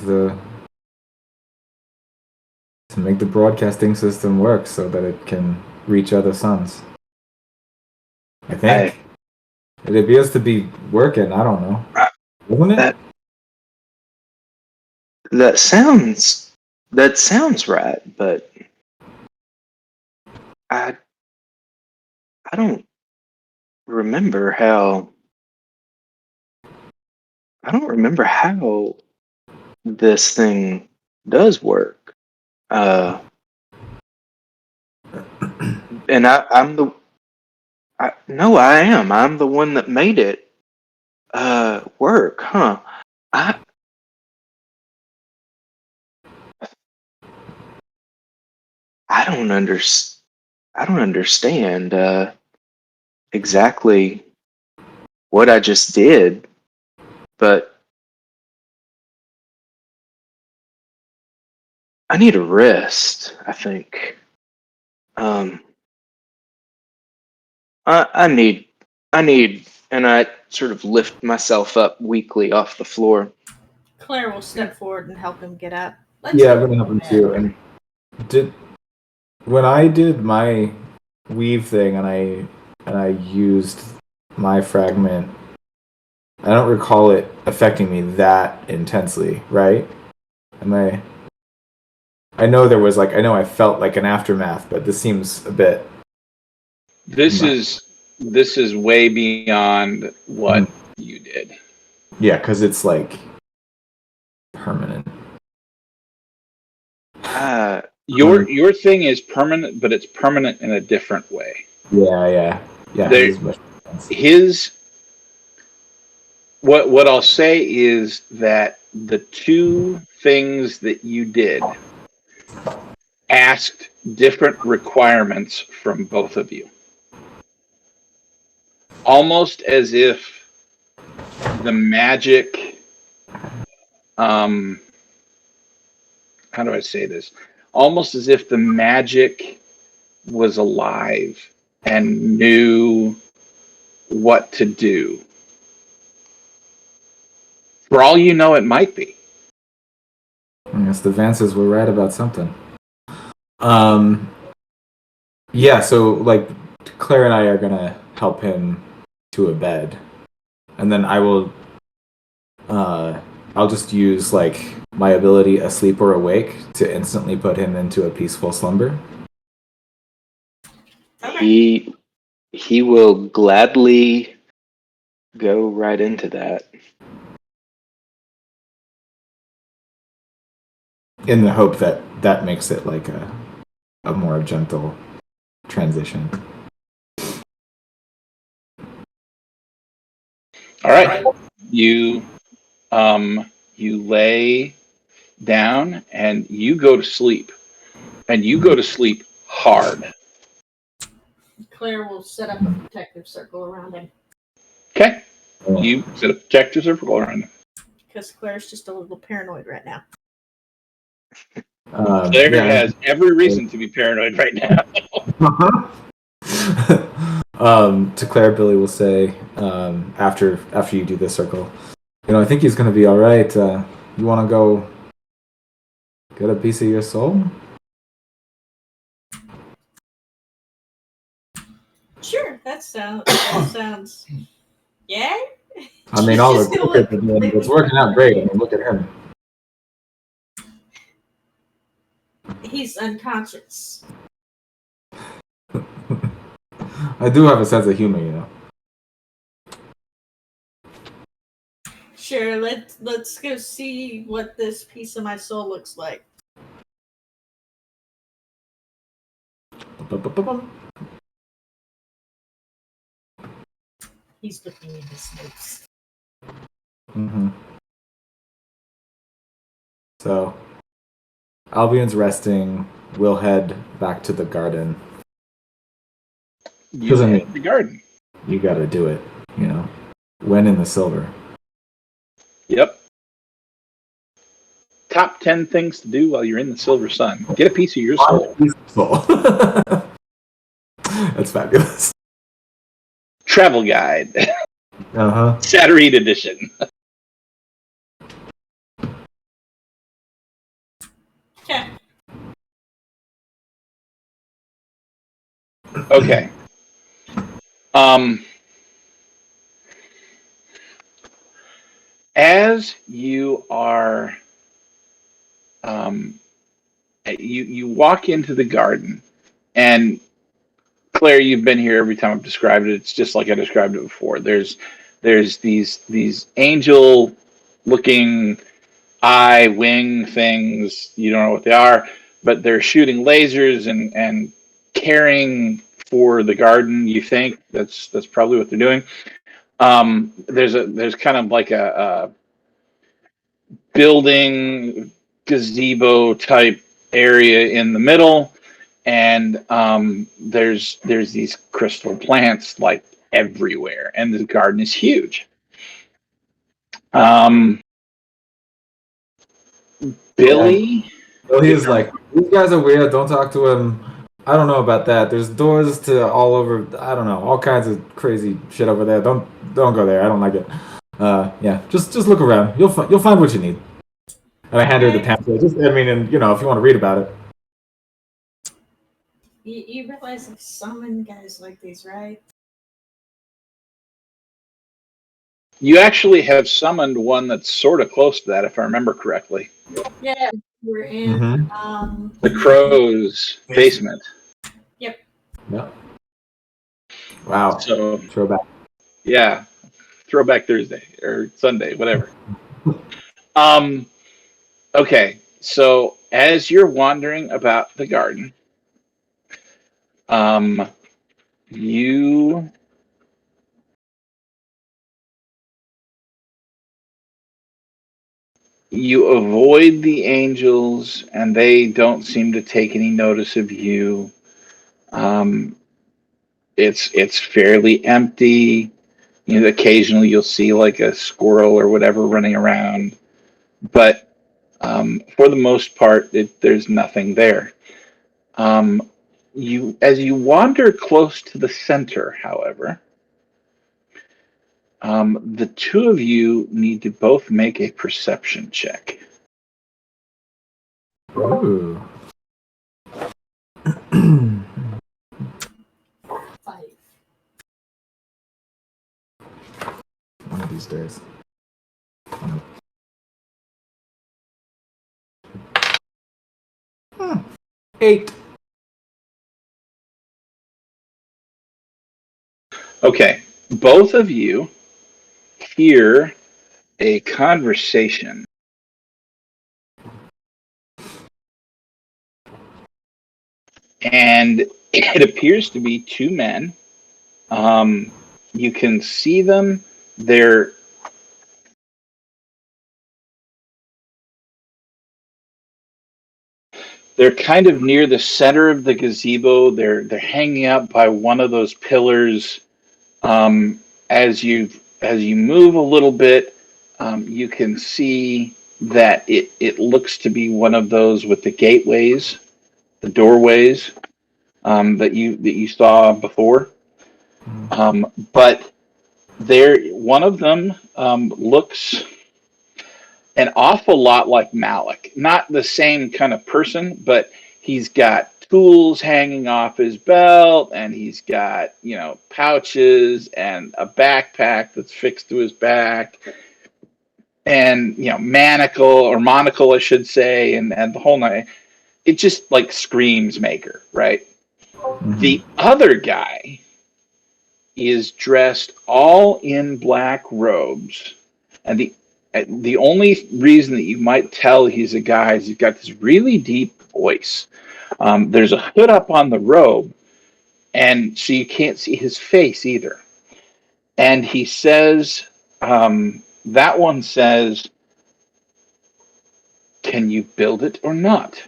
the broadcasting system work so that it can reach other suns. I think it appears to be working. I don't know, isn't it? That sounds right, but I don't remember how this thing does work. And I'm the one that made it work, huh? I don't understand exactly what I just did, but I need a rest, I think. I need, and I sort of lift myself up weakly off the floor. Claire will step forward and help him get up. I'm gonna help him too. And when I did my weave thing and I used my fragment, I don't recall it affecting me that intensely, right? I know there was I felt like an aftermath, but this seems a bit. This is way beyond what you did. Yeah, because it's like permanent. Your thing is permanent, but it's permanent in a different way. Yeah. What I'll say is that the two things that you did asked different requirements from both of you. Almost as if the magic, how do I say this? Almost as if the magic was alive and knew what to do. For all you know, it might be. I guess the Vances were right about something. Yeah, so Claire and I are gonna help him to a bed, and then I'll just use my ability asleep or awake to instantly put him into a peaceful slumber. He will gladly go right into that. In the hope that makes it like a more gentle transition. All right. You lay down and you go to sleep. And you go to sleep hard. Claire will set up a protective circle around him. Okay. You set a protective circle around him. Because Claire's just a little paranoid right now. Claire has every reason to be paranoid right now. To Claire, Billy will say, after you do this circle, I think he's going to be all right. You want to go get a piece of your soul? Sure, that sounds. Yeah. I mean, all the it's working out great. I mean, look at him. He's unconscious. I do have a sense of humor, Sure, let's go see what this piece of my soul looks like. He's looking in his notes. Mm-hmm. So, Albion's resting. We'll head back to the garden. You head to the garden. You got to do it, When in the silver. Yep. top 10 things to do while you're in the Silver Sun. Get a piece of your soul. That's fabulous. Travel guide. Uh-huh. Saturday edition. Okay. Okay. As you are, you walk into the garden, and Claire, you've been here every time I've described it. It's just like I described it before. There's these angel looking eye wing things. You don't know what they are, but they're shooting lasers and caring for the garden. You think that's probably what they're doing. There's kind of like a building gazebo type area in the middle, and there's these crystal plants like everywhere, and the garden is huge. Billy, Billy is like, these guys are weird. Don't talk to him. I don't know about that. There's doors to all over. I don't know, all kinds of crazy shit over there. Don't go there. I don't like it. Yeah, just look around. You'll find what you need. And I hand her the pamphlet. If you want to read about it. You realize I've summoned guys like these, right? you actually have summoned one that's sort of close to that, if I remember correctly. Yeah, we're in The crow's basement. Yep. Yeah. Wow. So Throwback. yeah, Throwback Thursday or Sunday, whatever. Okay, so as you're wandering about the garden, you avoid the angels, and they don't seem to take any notice of you. It's fairly empty. Occasionally you'll see like a squirrel or whatever running around, but for the most part, there's nothing there. As you wander close to the center, however, the two of you need to both make a perception check. Ooh. 5. One of these days. 8. Okay, both of you hear a conversation. And it appears to be two men. You can see them. They're kind of near the center of the gazebo. They're hanging out by one of those pillars. As you move a little bit, you can see that it looks to be one of those with the gateways, the doorways that you saw before. But one of them looks an awful lot like Malik. Not the same kind of person, but he's got tools hanging off his belt, and he's got, pouches and a backpack that's fixed to his back, and, monocle, I should say, and the whole night. It just like screams maker, right? Mm-hmm. The other guy is dressed all in black robes, and the only reason that you might tell he's a guy is he's got this really deep voice. There's a hood up on the robe, and so you can't see his face either. And he says, that one says, "Can you build it or not?"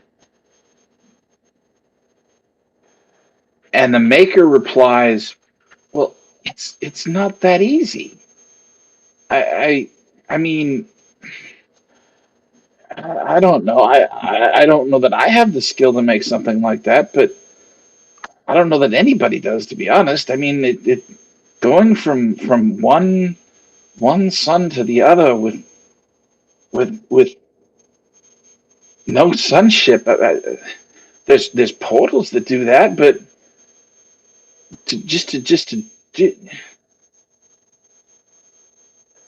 And the maker replies, "Well, it's not that easy. I mean, I don't know. I don't know that I have the skill to make something like that, but I don't know that anybody does, to be honest. I mean, it going from one sun to the other with no sunship. There's portals that do that, but to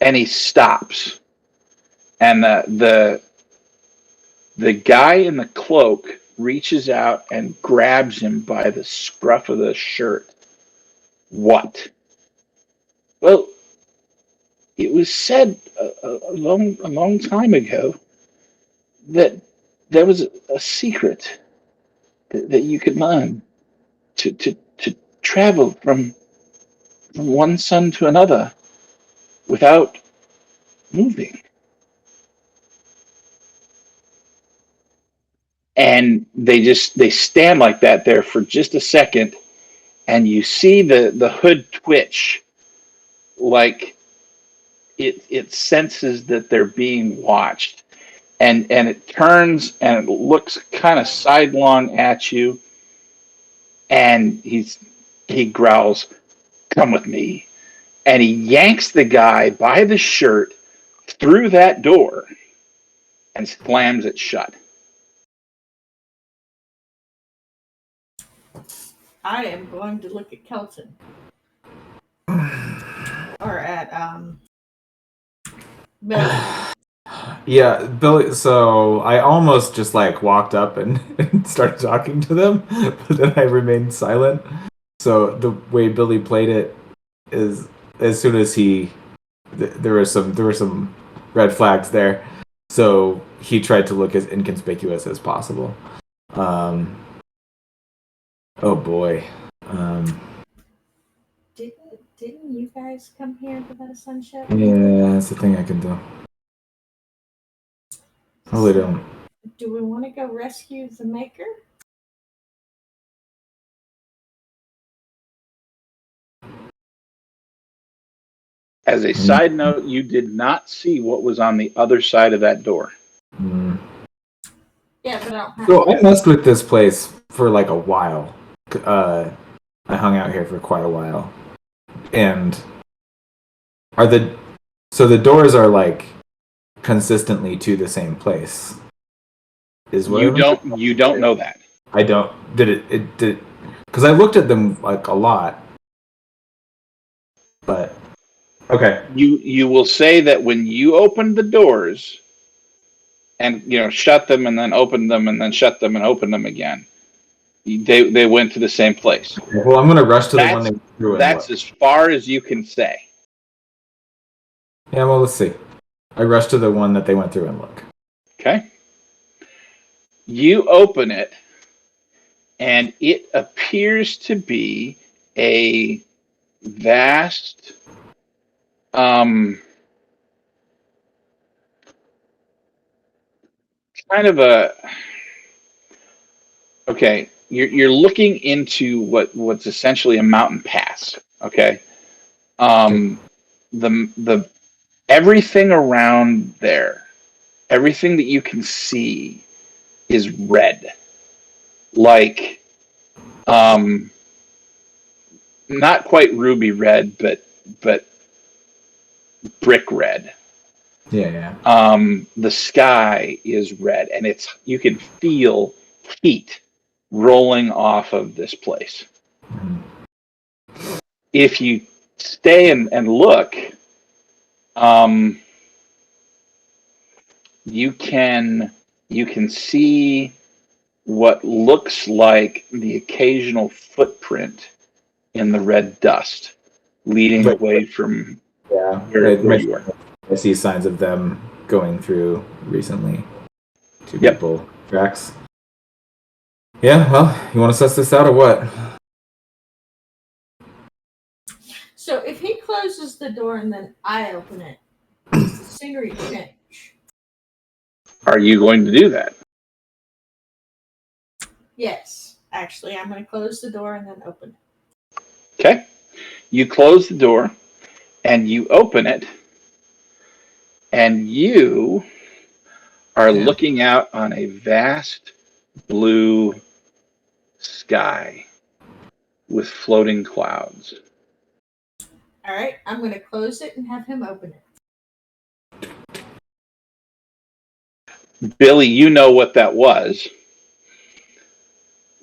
and he stops, and the guy in the cloak reaches out and grabs him by the scruff of the shirt. What? Well, it was said a long time ago that there was a secret that you could learn to travel from one sun to another without moving. And they stand like that there for just a second, and you see the hood twitch, like it senses that they're being watched, and it turns and it looks kind of sidelong at you, and he growls, "Come with me," and he yanks the guy by the shirt through that door and slams it shut. I am going to look at Kelton. Or at Billy. Yeah, Billy. So I almost just like walked up and started talking to them, but then I remained silent. So the way Billy played it is, as soon as there were some red flags there, so he tried to look as inconspicuous as possible. Oh boy. Didn't you guys come here without a sunship? Yeah, that's the thing I can do. I really don't. Do we want to go rescue the maker? As a side note, you did not see what was on the other side of that door. Mm. Yeah, but I don't have So I messed with this place for like a while. I hung out here for quite a while, and so the doors are like consistently to the same place. Is what You don't know that. I don't. Did because I looked at them like a lot, but okay. You will say that when you opened the doors and shut them and then opened them and then shut them and opened them again, they went to the same place. Well, I'm gonna rush to the one they threw in. That's as far as you can say. Yeah, well, let's see. I rushed to the one that they went through and look. Okay. You open it, and it appears to be a vast, kind of a. Okay, you're looking into what's essentially a mountain pass. Okay. The everything around there, everything that you can see is red, like not quite ruby red, but brick red. Yeah. The sky is red, and you can feel heat rolling off of this place. Mm-hmm. If you stay and look, you can see what looks like the occasional footprint in the red dust leading away from where you are. I see signs of them going through recently. Two Yep. people tracks. Yeah, well, you want to suss this out or what? So if he closes the door and then I open it, does the scenery change? Are you going to do that? Yes. Actually, I'm going to close the door and then open it. Okay. You close the door and you open it, and you are Yeah. looking out on a vast blue sky with floating clouds. All right, I'm going to close it and have him open it. Billy, you know what that was.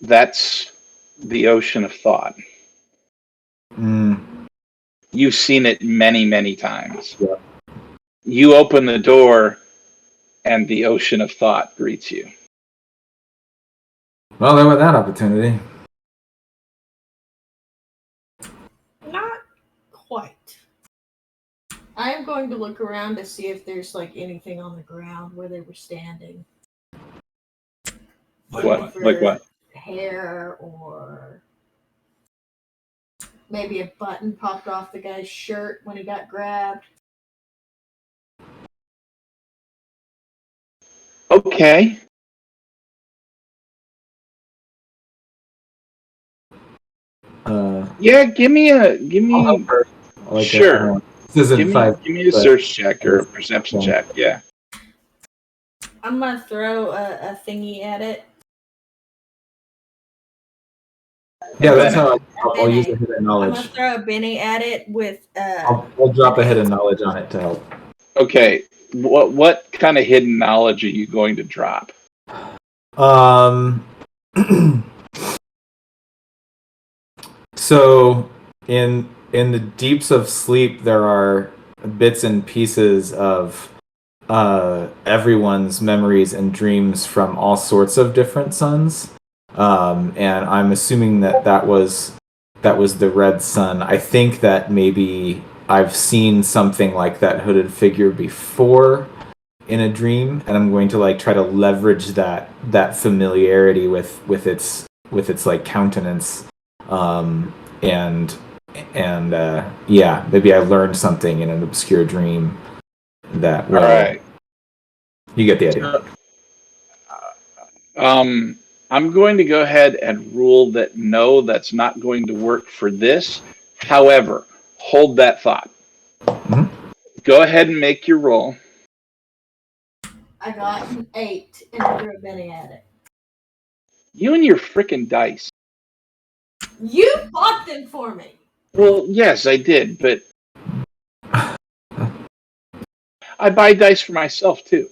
That's the ocean of thought. Mm. You've seen it many, many times. Yeah. You open the door and the ocean of thought greets you. Well, there went that opportunity. Not quite. I am going to look around to see if there's like anything on the ground where they were standing. What? Like what? Hair or maybe a button popped off the guy's shirt when he got grabbed. Okay. Yeah, give me I'll help her. Like sure. This isn't Give me a search check or a perception check. Yeah. I'm gonna throw a thingy at it. Yeah, that's how I'll use a hidden I'm knowledge. gonna throw a Benny at it with. I'll drop a hidden knowledge on it to help. Okay. What kind of hidden knowledge are you going to drop? So in the deeps of sleep, there are bits and pieces of everyone's memories and dreams from all sorts of different suns, and I'm assuming that was the red sun. I think that maybe I've seen something like that hooded figure before in a dream, and I'm going to like try to leverage that familiarity with its like countenance, and yeah, maybe I learned something in an obscure dream that will. All right. You get the idea. I'm going to go ahead and rule that no, that's not going to work for this. However, hold that thought. Mm-hmm. Go ahead and make your roll. I got an 8 and I threw a Benny at it. You and your freaking dice. You bought them for me. Well, yes, I did, but I buy dice for myself too.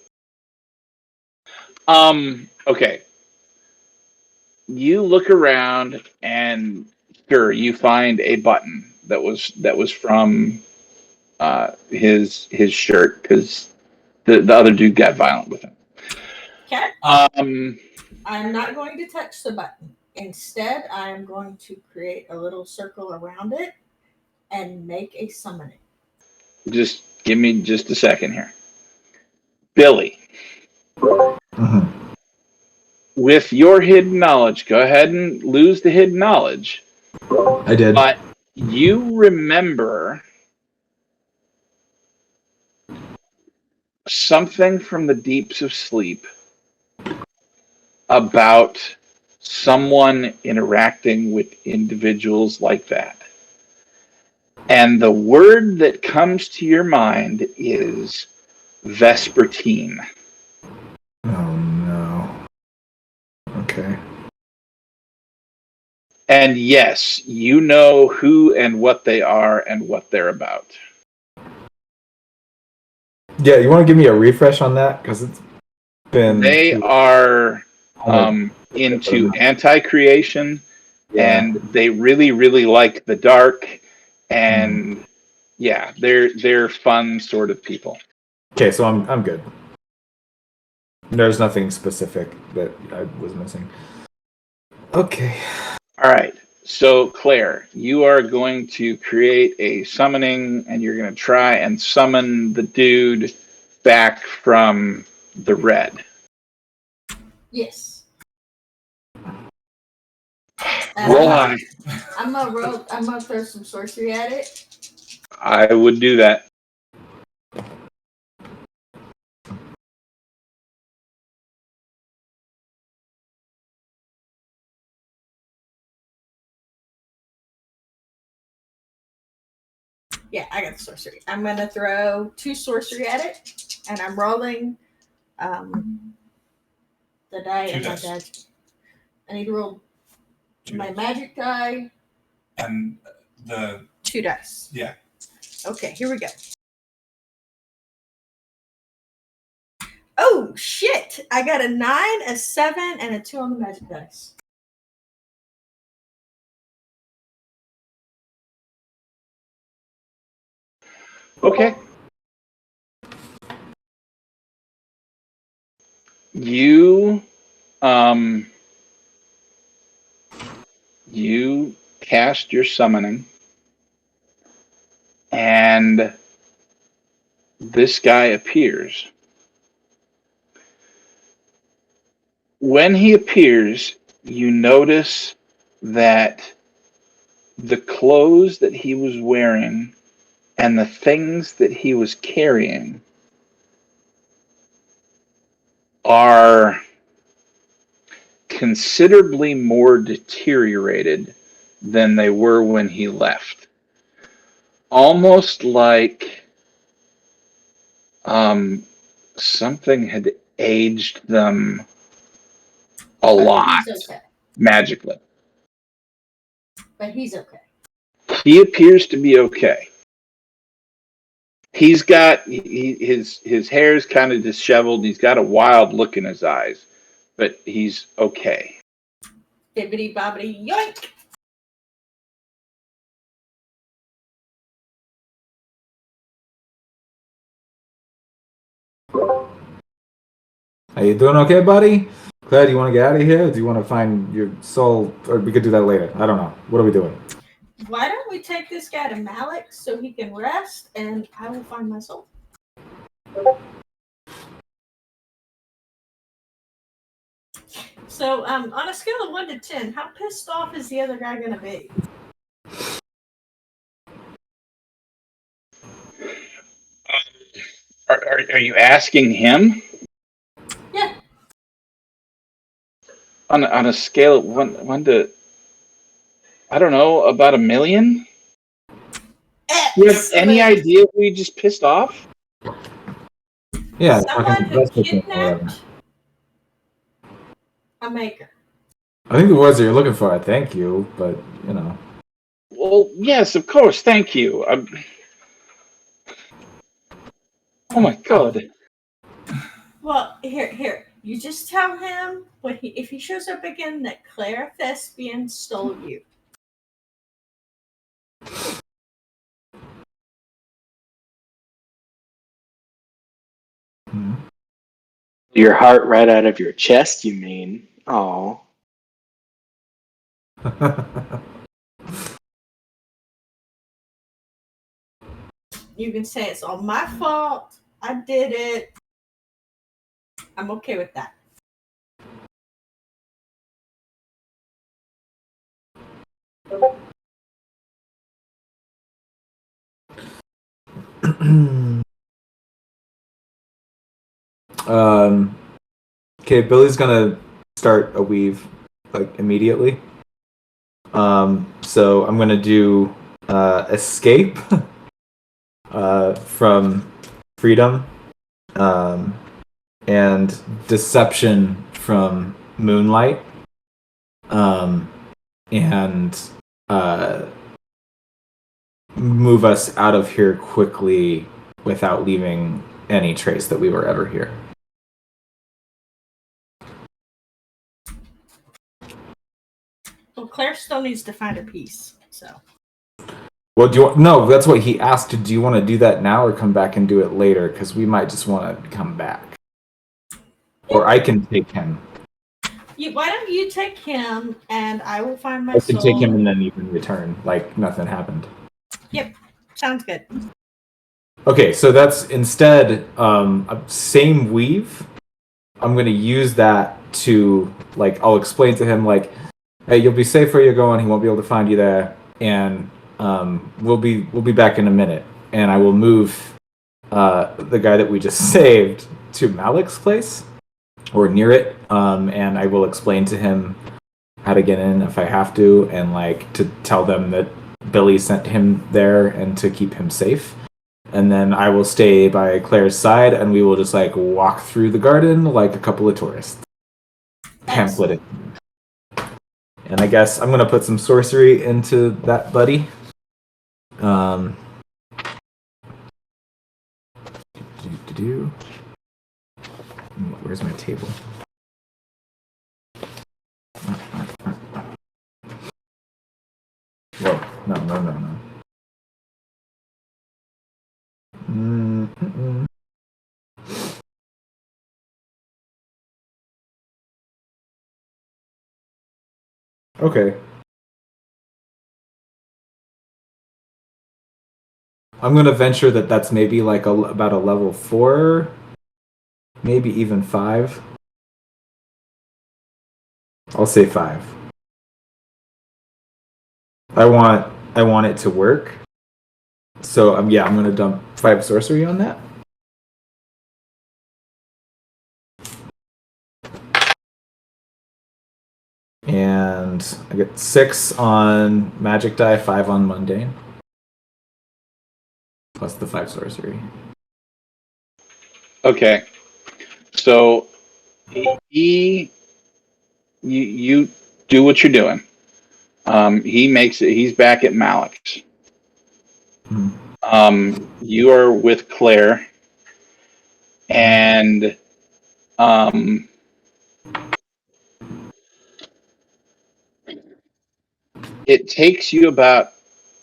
Okay. You look around and sure, you find a button that was from his shirt because the other dude got violent with him. Okay. I'm not going to touch the button. Instead, I am going to create a little circle around it and make a summoning. Just give me just a second here. Billy, Mm-hmm. with your hidden knowledge, go ahead and lose the hidden knowledge. I did. But you remember something from the deeps of sleep about someone interacting with individuals like that. And the word that comes to your mind is Vespertine. Oh no. Okay. And yes, you know who and what they are and what they're about. Yeah, you want to give me a refresh on that because it's been. They are into anti-creation, and they really, really like the dark, and yeah, they're fun sort of people. Okay, so I'm good. There's nothing specific that I was missing. Okay. All right. So Claire, you are going to create a summoning, and you're going to try and summon the dude back from the red. Yes. Roll high. I'm gonna throw some sorcery at it. I would do that. Yeah, I got the sorcery. I'm gonna throw 2 sorcery at it, and I'm rolling The die Two and my dice. dad's. I need to roll my magic die. And the 2 dice. yeah. Okay, here we go. Oh shit! I got a 9, a 7, and a 2 on the magic dice. Okay. You you cast your summoning, and this guy appears. When he appears, you notice that the clothes that he was wearing and the things that he was carrying are considerably more deteriorated than they were when he left. Almost like something had aged them a lot He's okay. magically. But he's okay. He appears to be okay. He's got his hair is kind of disheveled. He's got a wild look in his eyes, but he's okay. Bibbidi bobbidi yoink! Are you doing okay, buddy? Claire, do you want to get out of here? Do you want to find your soul? Or we could do that later. I don't know. What are we doing? Why don't we take this guy to Malik so he can rest, and I will find my soul. So, on a scale of 1 to 10, how pissed off is the other guy gonna be? Are you asking him? Yeah. On a scale of one to, I don't know, about 1,000,000? You have any idea who you just pissed off? Yeah, Someone who that's what- kidnapped a maker. I think the words that you're looking for are thank you, but, you know. Well, yes, of course. Thank you. Oh my god. Well, here. You just tell him if he shows up again that Claire Thespian stole you. Your heart right out of your chest, you mean? Oh. You can say it's all my fault. I did it. I'm okay with that. Okay, Billy's gonna start a weave like immediately. So I'm gonna do escape from freedom, and deception from moonlight, and move us out of here quickly without leaving any trace that we were ever here. Well, Claire still needs to find her peace, so. Well, no, that's what he asked. Do you want to do that now or come back and do it later? Because we might just want to come back. Or I can take him. Why don't you take him and I will find my I can soul. take him and then you can return like nothing happened. Yep, sounds good. Okay, so that's instead same weave. I'm gonna use that to like I'll explain to him like, hey, you'll be safe where you're going. He won't be able to find you there, and we'll be back in a minute. And I will move the guy that we just saved to Malik's place or near it, and I will explain to him how to get in if I have to, and like to tell them that Billy sent him there and to keep him safe. And then I will stay by Claire's side, and we will just like walk through the garden like a couple of tourists. Pamphlet it. And I guess I'm gonna put some sorcery into that buddy. Where's my table? Whoa! No. Okay. I'm gonna venture that that's maybe like about a level 4, maybe even 5. I'll say 5. I want it to work. So I'm gonna dump 5 sorcery on that. And I get 6 on magic die, 5 on mundane. Plus the 5 sorcery. Okay. So you do what you're doing. He makes it. He's back at Malik's. You are with Claire, and it takes you about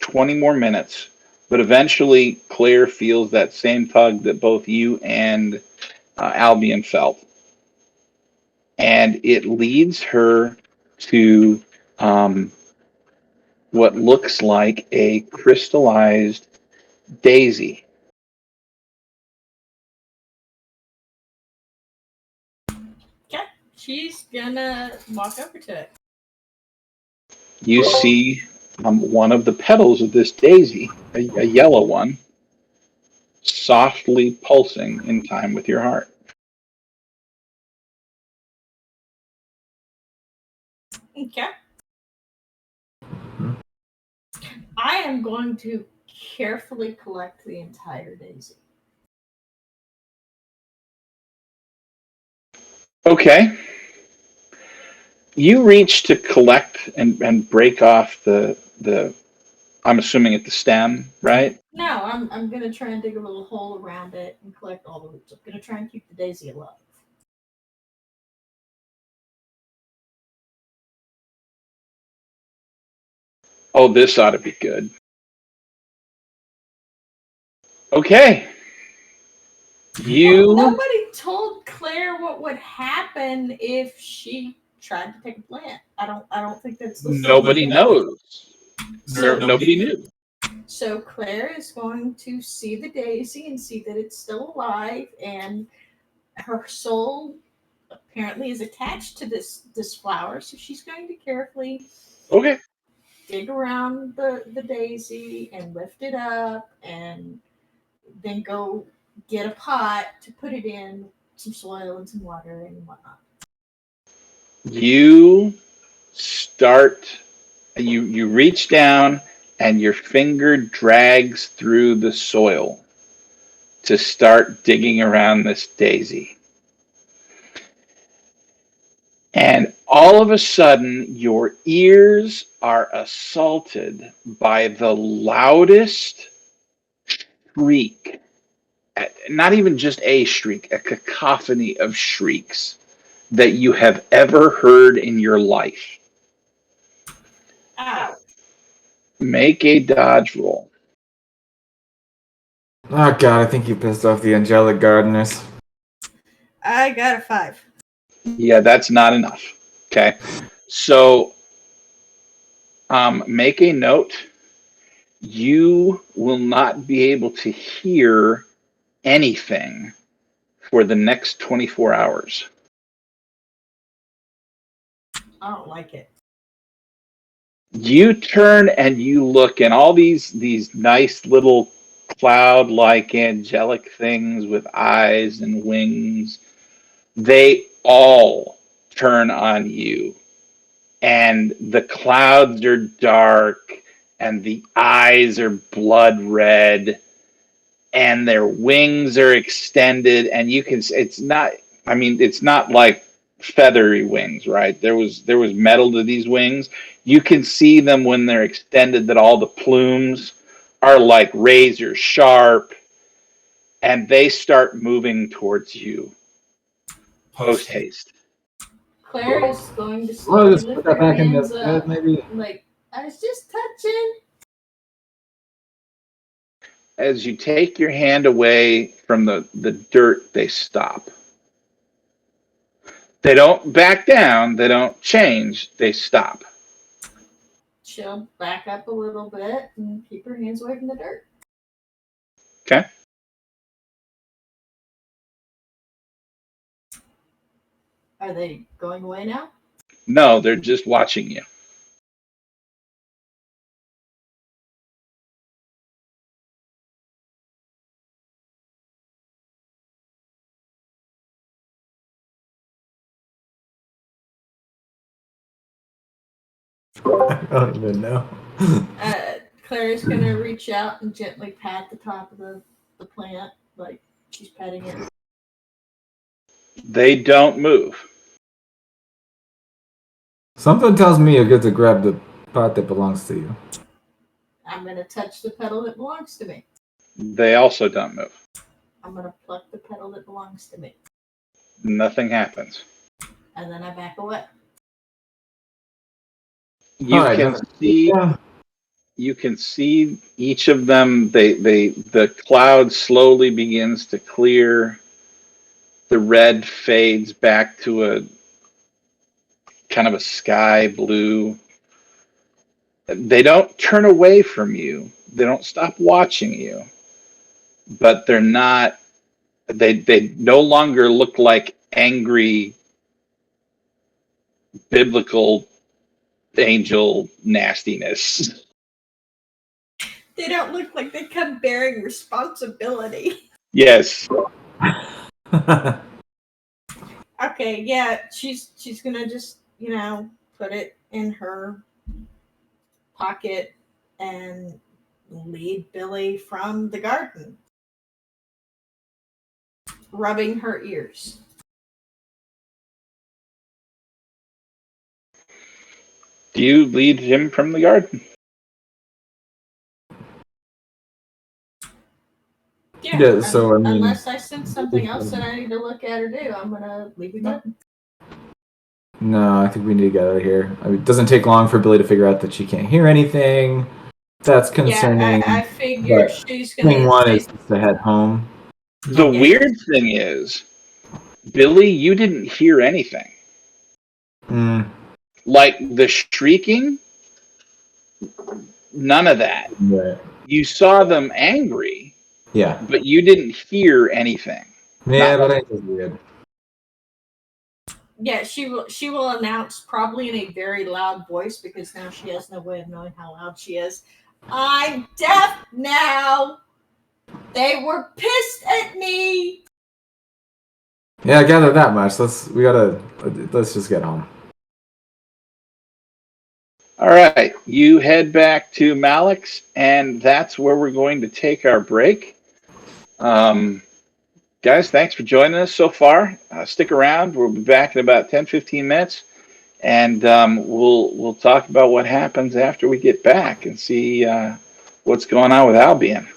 20 more minutes, but eventually Claire feels that same tug that both you and Albion felt, and it leads her to what looks like a crystallized daisy. Okay, she's gonna walk over to it. You see one of the petals of this daisy, a yellow one, softly pulsing in time with your heart. Okay. I am going to carefully collect the entire daisy. Okay. You reach to collect and break off the I'm assuming at the stem, right? No, I'm gonna try and dig a little hole around it and collect all the roots. I'm gonna try and keep the daisy alive. Oh, this ought to be good. Okay. Nobody told Claire what would happen if she tried to take a plant. I don't think that's listed. Nobody knows. So Nobody knew. So Claire is going to see the daisy and see that it's still alive, and her soul apparently is attached to this flower. So she's going to carefully dig around the daisy and lift it up, and then go get a pot to put it in, some soil and some water and whatnot. You reach down and your finger drags through the soil to start digging around this daisy. And all of a sudden, your ears are assaulted by the loudest shriek. Not even just a shriek, a cacophony of shrieks that you have ever heard in your life. Ow. Make a dodge roll. Oh god, I think you pissed off the angelic gardeners. I got a 5. Yeah, that's not enough. Okay. So make a note. You will not be able to hear anything for the next 24 hours. I don't like it. You turn and you look, and all these nice little cloud-like angelic things with eyes and wings, they all turn on you. And the clouds are dark, and the eyes are blood red, and their wings are extended, and you can. It's not. I mean, it's not like feathery wings, right? There was metal to these wings. You can see them when they're extended. That all the plumes are like razor sharp, and they start moving towards you post haste. Claire is going to Well, slowly just lift put that her back in hands the up. maybe. Like, I was just touching. As you take your hand away from the dirt, they stop. They don't back down. They don't change. They stop. She'll back up a little bit and keep her hands away from the dirt. Okay. Are they going away now? No, they're just watching you. I don't even know. Claire is going to reach out and gently pat the top of the plant, like she's petting it. They don't move. Something tells me you're good to grab the pot that belongs to you. I'm going to touch the petal that belongs to me. They also don't move. I'm going to pluck the petal that belongs to me. Nothing happens. And then I back away. You All right, can see. Yeah. You can see each of them. The cloud slowly begins to clear. The red fades back to a kind of a sky blue. They don't turn away from you. They don't stop watching you. But they're not. They no longer look like angry biblical angel nastiness. They don't look like they come bearing responsibility. Yes. Okay, yeah, she's gonna just, put it in her pocket and lead Billy from the garden, rubbing her ears. Do you lead him from the garden? Yeah, so, I mean- unless I sense something else that I need to look at or do, I'm gonna leave the garden. No, I think we need to get out of here. I mean, it doesn't take long for Billy to figure out that she can't hear anything. That's concerning. Yeah, I figured but she's gonna thing one say is to head home. The Yeah. weird thing is, Billy, you didn't hear anything. Mm, Like the shrieking, none of that. right. You saw them angry, Yeah. but you didn't hear anything. Yeah, Not but I think it's weird. Yeah, she will announce probably in a very loud voice because now she has no way of knowing how loud she is. I'm deaf now. They were pissed at me. Yeah, I gather that much. Let's just get home. All right, you head back to Malik's, and that's where we're going to take our break. Guys, thanks for joining us so far. Stick around. We'll be back in about 10-15 minutes, and we'll talk about what happens after we get back and see what's going on with Albion.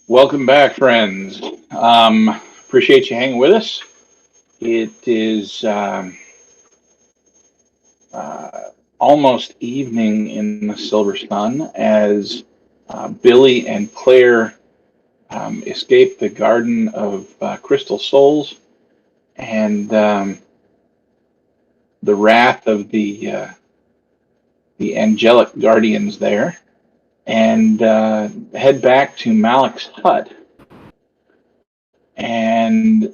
Welcome back, friends. Appreciate you hanging with us. It is almost evening in the Silver Sun as Billy and Claire escape the Garden of Crystal Souls and the wrath of the angelic guardians there, and head back to Malik's hut. And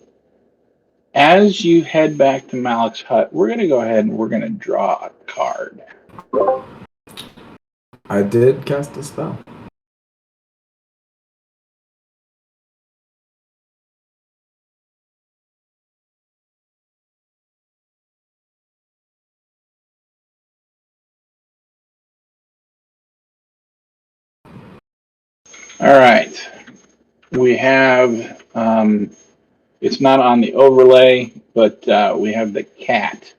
as you head back to Malik's hut, we're going to go ahead and we're going to draw a card. I did cast a spell. All right. We have, it's not on the overlay, but we have the cat.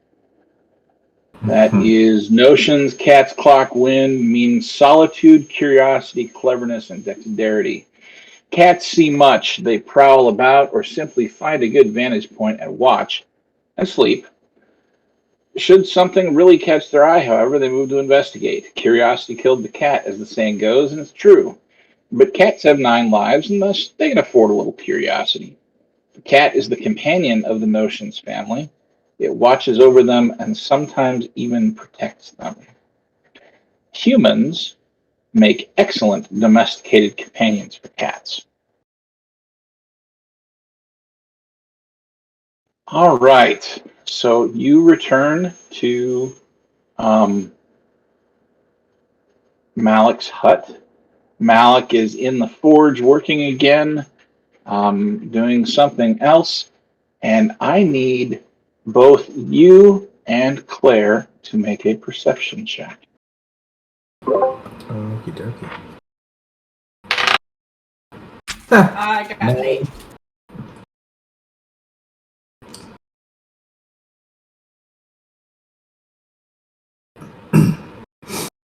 That is notions, cat's clock, wind, means solitude, curiosity, cleverness, and dexterity. Cats see much. They prowl about or simply find a good vantage point and watch and sleep. Should something really catch their eye, however, they move to investigate. Curiosity killed the cat, as the saying goes, and it's true. But cats have 9 lives, and thus they can afford a little curiosity. The cat is the companion of the notions family. It watches over them and sometimes even protects them. Humans make excellent domesticated companions for cats. All right, so you return to Malik's hut. Malik is in the forge working again, doing something else, and I need both you and Claire to make a perception check. Okie dokie. I got an 8.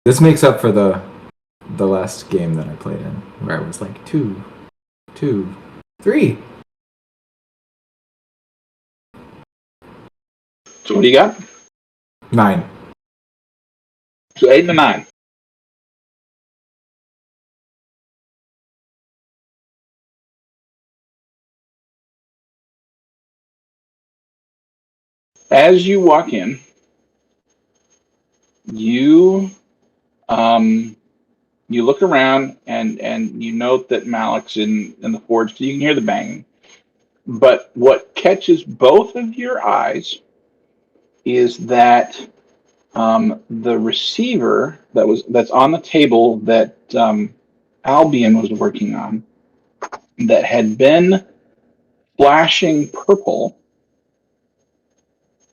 This makes up for the last game that I played in, where I was like 2, 3. So what do you got? 9. So 8 and 9. As you walk in, you you look around and you note that Malik's in the forge. So you can hear the banging. But what catches both of your eyes is that the receiver that's on the table that Albion was working on, that had been flashing purple,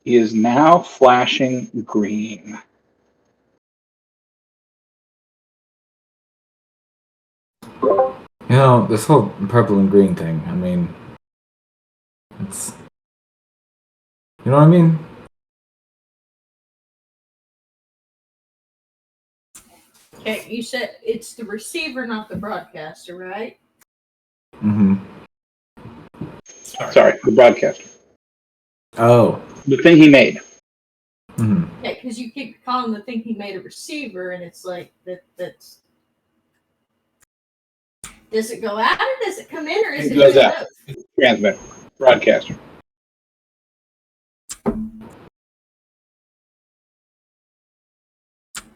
is now flashing green. You know, this whole purple and green thing, I mean, it's... You know what I mean? Okay, you said it's the receiver, not the broadcaster, right? Mm-hmm. Sorry, the broadcaster. Oh. The thing he made. Mm-hmm. Yeah, because you keep calling the thing he made a receiver, and it's like that's. Does it go out or does it come in, or is It it goes doing out. both? Transmitter. Broadcaster. All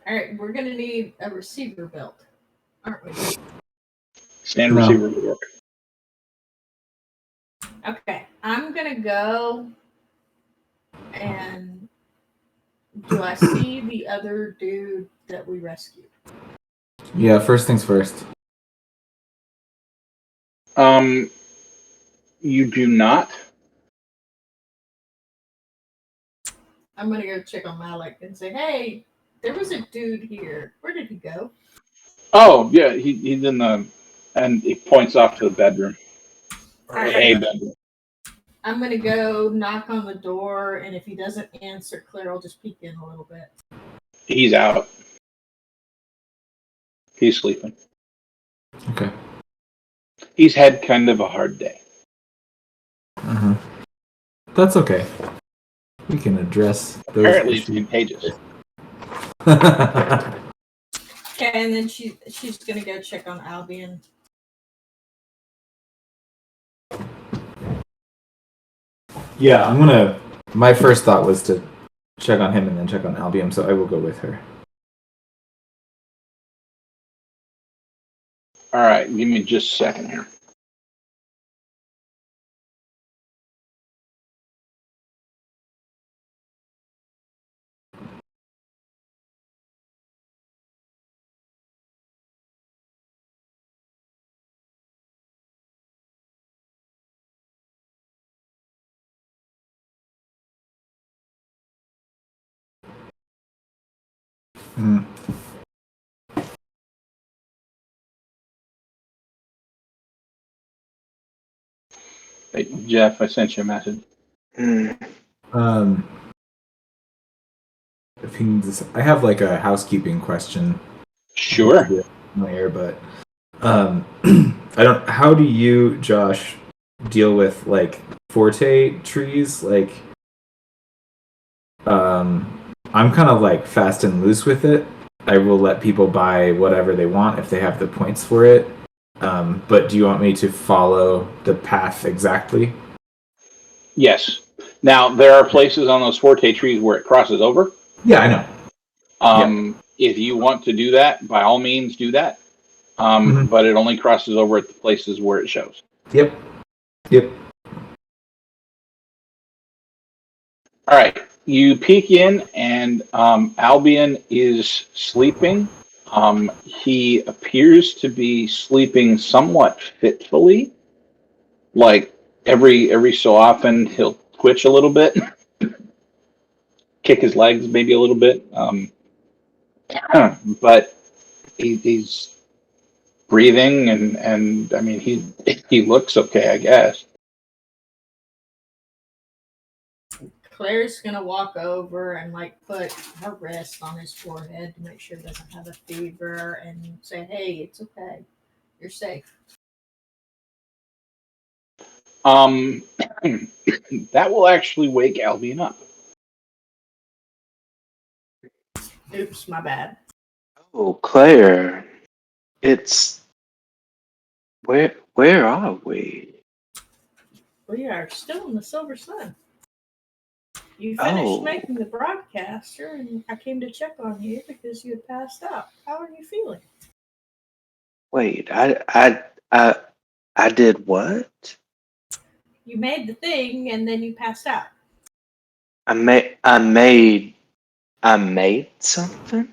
right, we're gonna need a receiver belt, aren't we? Standard No. receiver would work. Okay, I'm gonna go and do I see the other dude that we rescued? Yeah, first things first. You do not. I'm gonna go check on Malik and say, hey, there was a dude here. Where did he go? Oh, yeah, he's in the, and he points off to the bedroom. Or Alright. a bedroom. I'm gonna go knock on the door, and if he doesn't answer, Claire will just peek in a little bit. He's out. He's sleeping. Okay. He's had kind of a hard day. Uh-huh. That's okay. We can address those Apparently, it's issues. contagious. Okay, and then she's gonna go check on Albion. Yeah, I'm gonna. My first thought was to check on him and then check on Albion, so I will go with her. All right, give me just a second here. Mm. Hey, Jeff, I sent you a message. Um, if he needs, I have like a housekeeping question. Sure. Familiar, but I don't. How do you, Josh, deal with like forte trees? Like, I'm kind of like fast and loose with it. I will let people buy whatever they want if they have the points for it. But do you want me to follow the path exactly? Yes. Now, there are places on those forte trees where it crosses over. Yeah, I know. If you want to do that, by all means, do that. But it only crosses over at the places where it shows. Yep. All right. You peek in, and Albion is sleeping. He appears to be sleeping somewhat fitfully. Like every so often, he'll twitch a little bit, kick his legs maybe a little bit. But he's breathing, and I mean he looks okay, I guess. Claire's gonna walk over and like put her wrist on his forehead to make sure he doesn't have a fever and say, "Hey, it's okay. You're safe." That will actually wake Albion up. Oops, my bad. Oh, Claire, it's where are we? We are still in the Silver Sun. You finished making the broadcaster, and I came to check on you because you had passed out. How are you feeling? Wait, I did what? You made the thing, and then you passed out. I made something?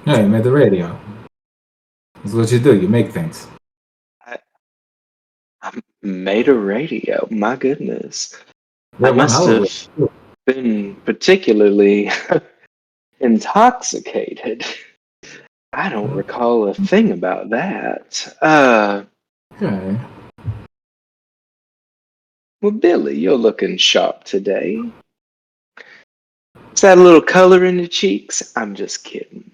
Yeah, you made the radio. That's what you do. You make things. I made a radio. My goodness. Yeah, I one must hell of have been particularly intoxicated. I don't recall a thing about that. Okay. Well, Billy, you're looking sharp today. Is that a little color in your cheeks? I'm just kidding.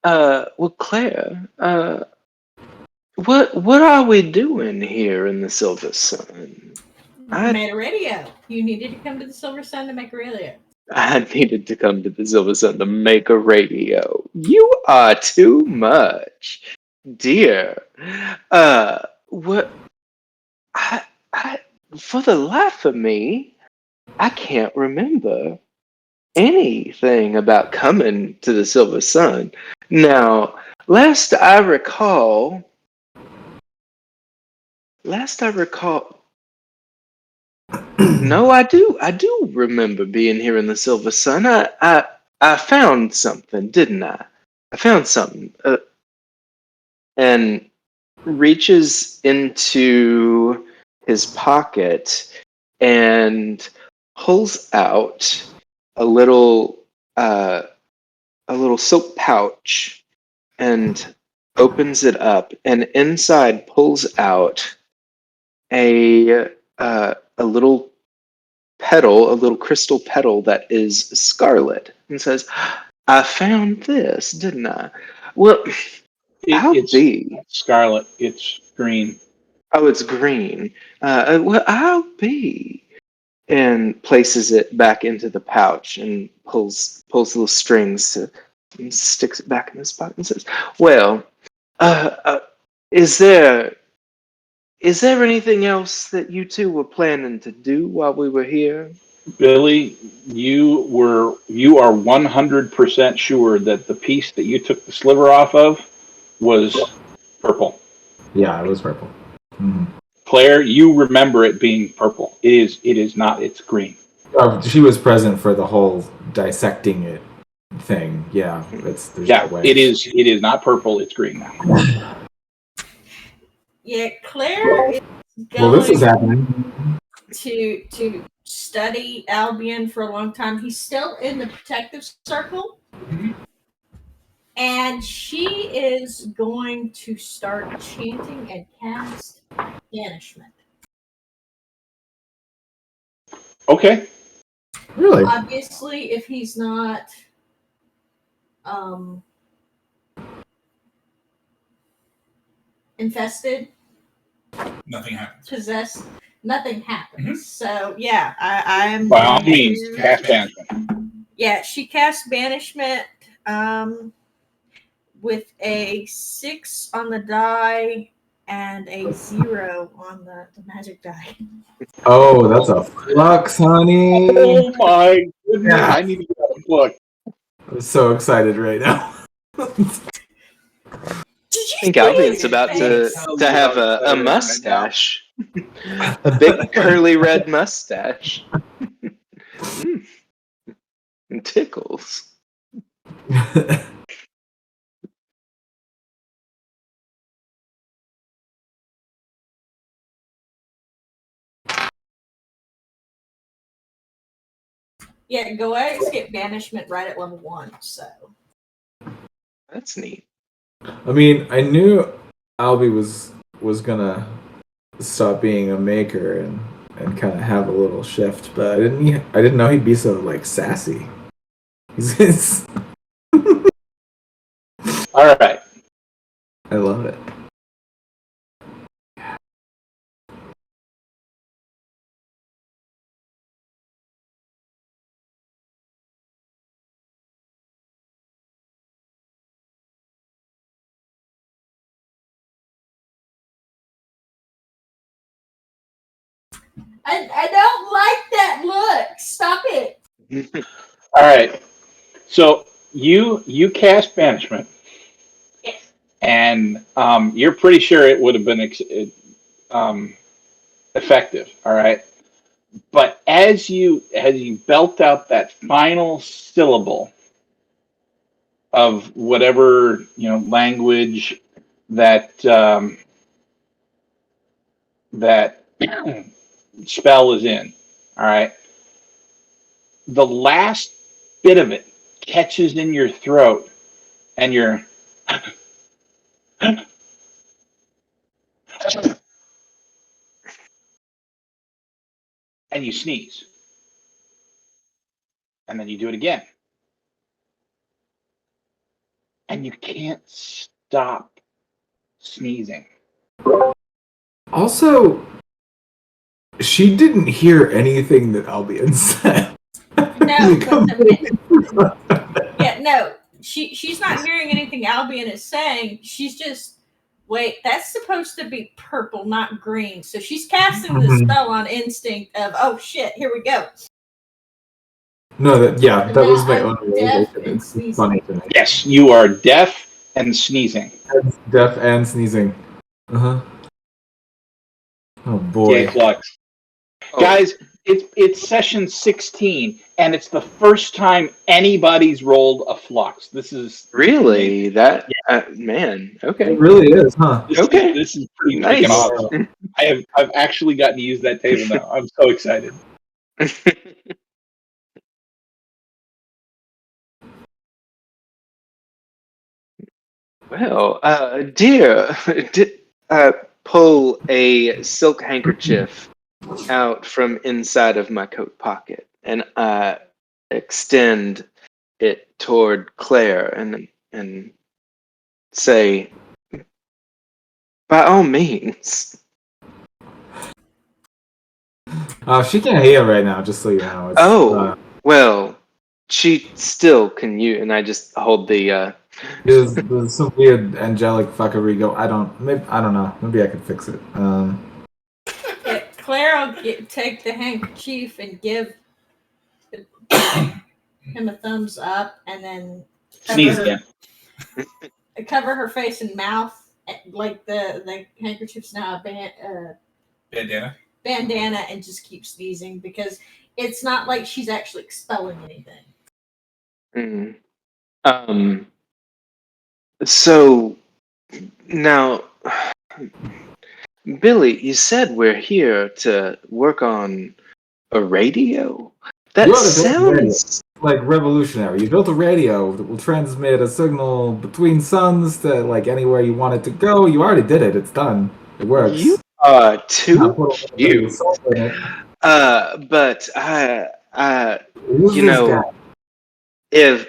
Well, Claire, what are we doing here in the Silver Sun? You made a radio. You needed to come to the Silver Sun to make a radio. I needed to come to the Silver Sun to make a radio. You are too much, dear. What? I, for the life of me, I can't remember anything about coming to the Silver Sun. Now, last I recall, no, I do remember being here in the Silver Sun. I found something, didn't I? I found something, and reaches into his pocket and pulls out a little silk pouch and opens it up, and inside pulls out a little petal, a little crystal petal that is scarlet, and says, "I found this, didn't I?" Well, It's be. scarlet. It's green. Oh, it's green. Well, I'll be. And places it back into the pouch and pulls little strings and sticks it back in his pocket and says, "Well, is there anything else that you two were planning to do while we were here?" Billy, you are 100% sure that the piece that you took the sliver off of was purple. Yeah, it was purple. Mm-hmm. Claire, you remember it being purple. It is not. It's green. She was present for the whole dissecting it thing. Yeah, there's no way. It is. It is not purple. It's green now. Yeah, Claire is Well, this is going happening. to study Albion for a long time. He's still in the protective circle. And she is going to start chanting and cast banishment. Okay. Really? Obviously, if he's not infested, Nothing happens. possessed, nothing happens. So yeah, I'm By all going means, to- cast banishment. Yeah, she casts banishment with a 6 on the die and a 0 on the magic die. Oh, that's a flux, honey. Oh my goodness! Yeah. I need to get a book. I'm so excited right now. I think Albion's about to have a mustache. A big curly red mustache. And tickles. Yeah, Goex get banishment right at level 1, so. That's neat. I mean, I knew Albie was gonna stop being a maker and kind of have a little shift, but I didn't know he'd be so like sassy. He's All right. I love it. I don't like that look. Stop it. All right. So you cast banishment, Yes. and you're pretty sure it would have been effective. All right. But as you belt out that final syllable of whatever language that that spell is in, all right, the last bit of it catches in your throat, and you're and you sneeze, and then you do it again, and you can't stop sneezing. Also, she didn't hear anything that Albion said. No, yeah, no. She's not hearing anything Albion is saying. She's just wait. That's supposed to be purple, not green. So she's casting the spell on instinct of oh shit, here we go. No, that was my I'm own deaf realization. and It's sneezing. funny to me. Yes, you are deaf and sneezing. Deaf and sneezing. Uh-huh. Oh boy. Yay, Flux. Oh. Guys, it's session 16, and it's the first time anybody's rolled a Flux. This is Really? That man. Okay. It really is, huh? Okay. This is pretty Nice. freaking awesome. I've actually gotten to use that table now. I'm so excited. Well, dear, pull a silk handkerchief out from inside of my coat pocket and extend it toward Claire and say, By all means. She can't hear right now, just so you know. Well, she still can use, and I just hold the. There's some weird angelic fuckery go. I don't know. Maybe I could fix it. Claire will take the handkerchief and give him a thumbs up, and then Sneeze again. cover her face and mouth. Like the handkerchief's now a bandana, and just keep sneezing because it's not like she's actually expelling anything. So now, Billy, you said we're here to work on a radio. That sounds like revolutionary. You built a radio that will transmit a signal between suns to like anywhere you want it to go. You already did it. It's done. It works. You are too cute. But you know, if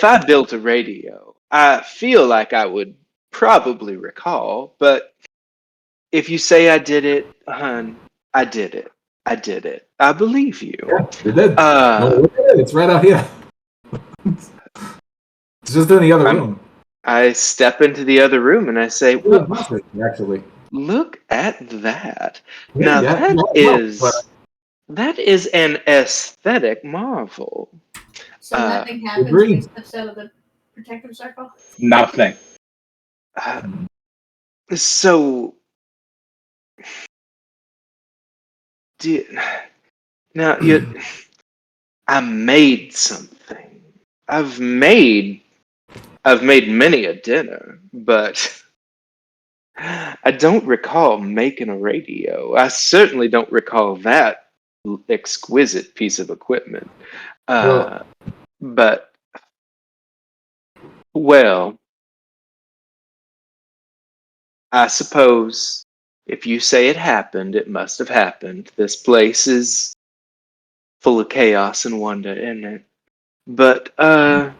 I built a radio, I feel like I would probably recall. But if you say I did it, hun, I did it. I did it. I believe you. Yeah, you did. It's right out here. It's just in the other room. I step into the other room and I say, "Well, actually, look at that. Yeah, now that is an aesthetic marvel." So nothing happens when he steps out of the protective circle? Nothing. So, now I made something. I've made many a dinner, but I don't recall making a radio. I certainly don't recall that exquisite piece of equipment. But, well, I suppose if you say it happened, it must have happened. This place is full of chaos and wonder, isn't it? But, I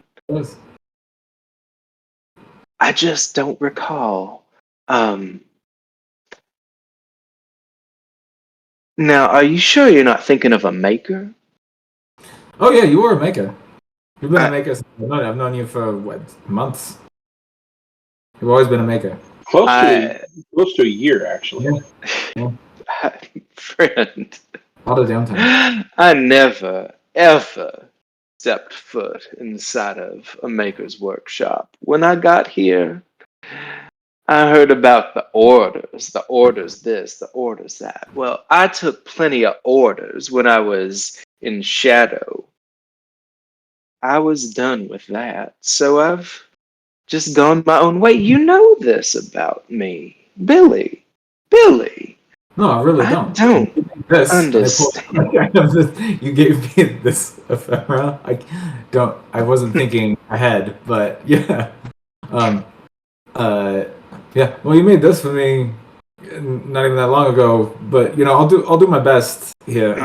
just don't recall. Now, are you sure you're not thinking of a maker? Oh yeah, you were a maker. You've been a maker since I've known you for months. You've always been a maker. Close to a year, actually. Yeah. Friend. A lot of downtime. I never, ever stepped foot inside of a maker's workshop. When I got here, I heard about the orders this, the orders that. Well, I took plenty of orders when I was in Shadow. I was done with that, so I've just gone my own way. You know this about me, Billy. No, I really don't. I don't understand. You gave me this ephemera. I wasn't thinking ahead, but yeah. Yeah. Well, you made this for me not even that long ago, but I'll do my best here.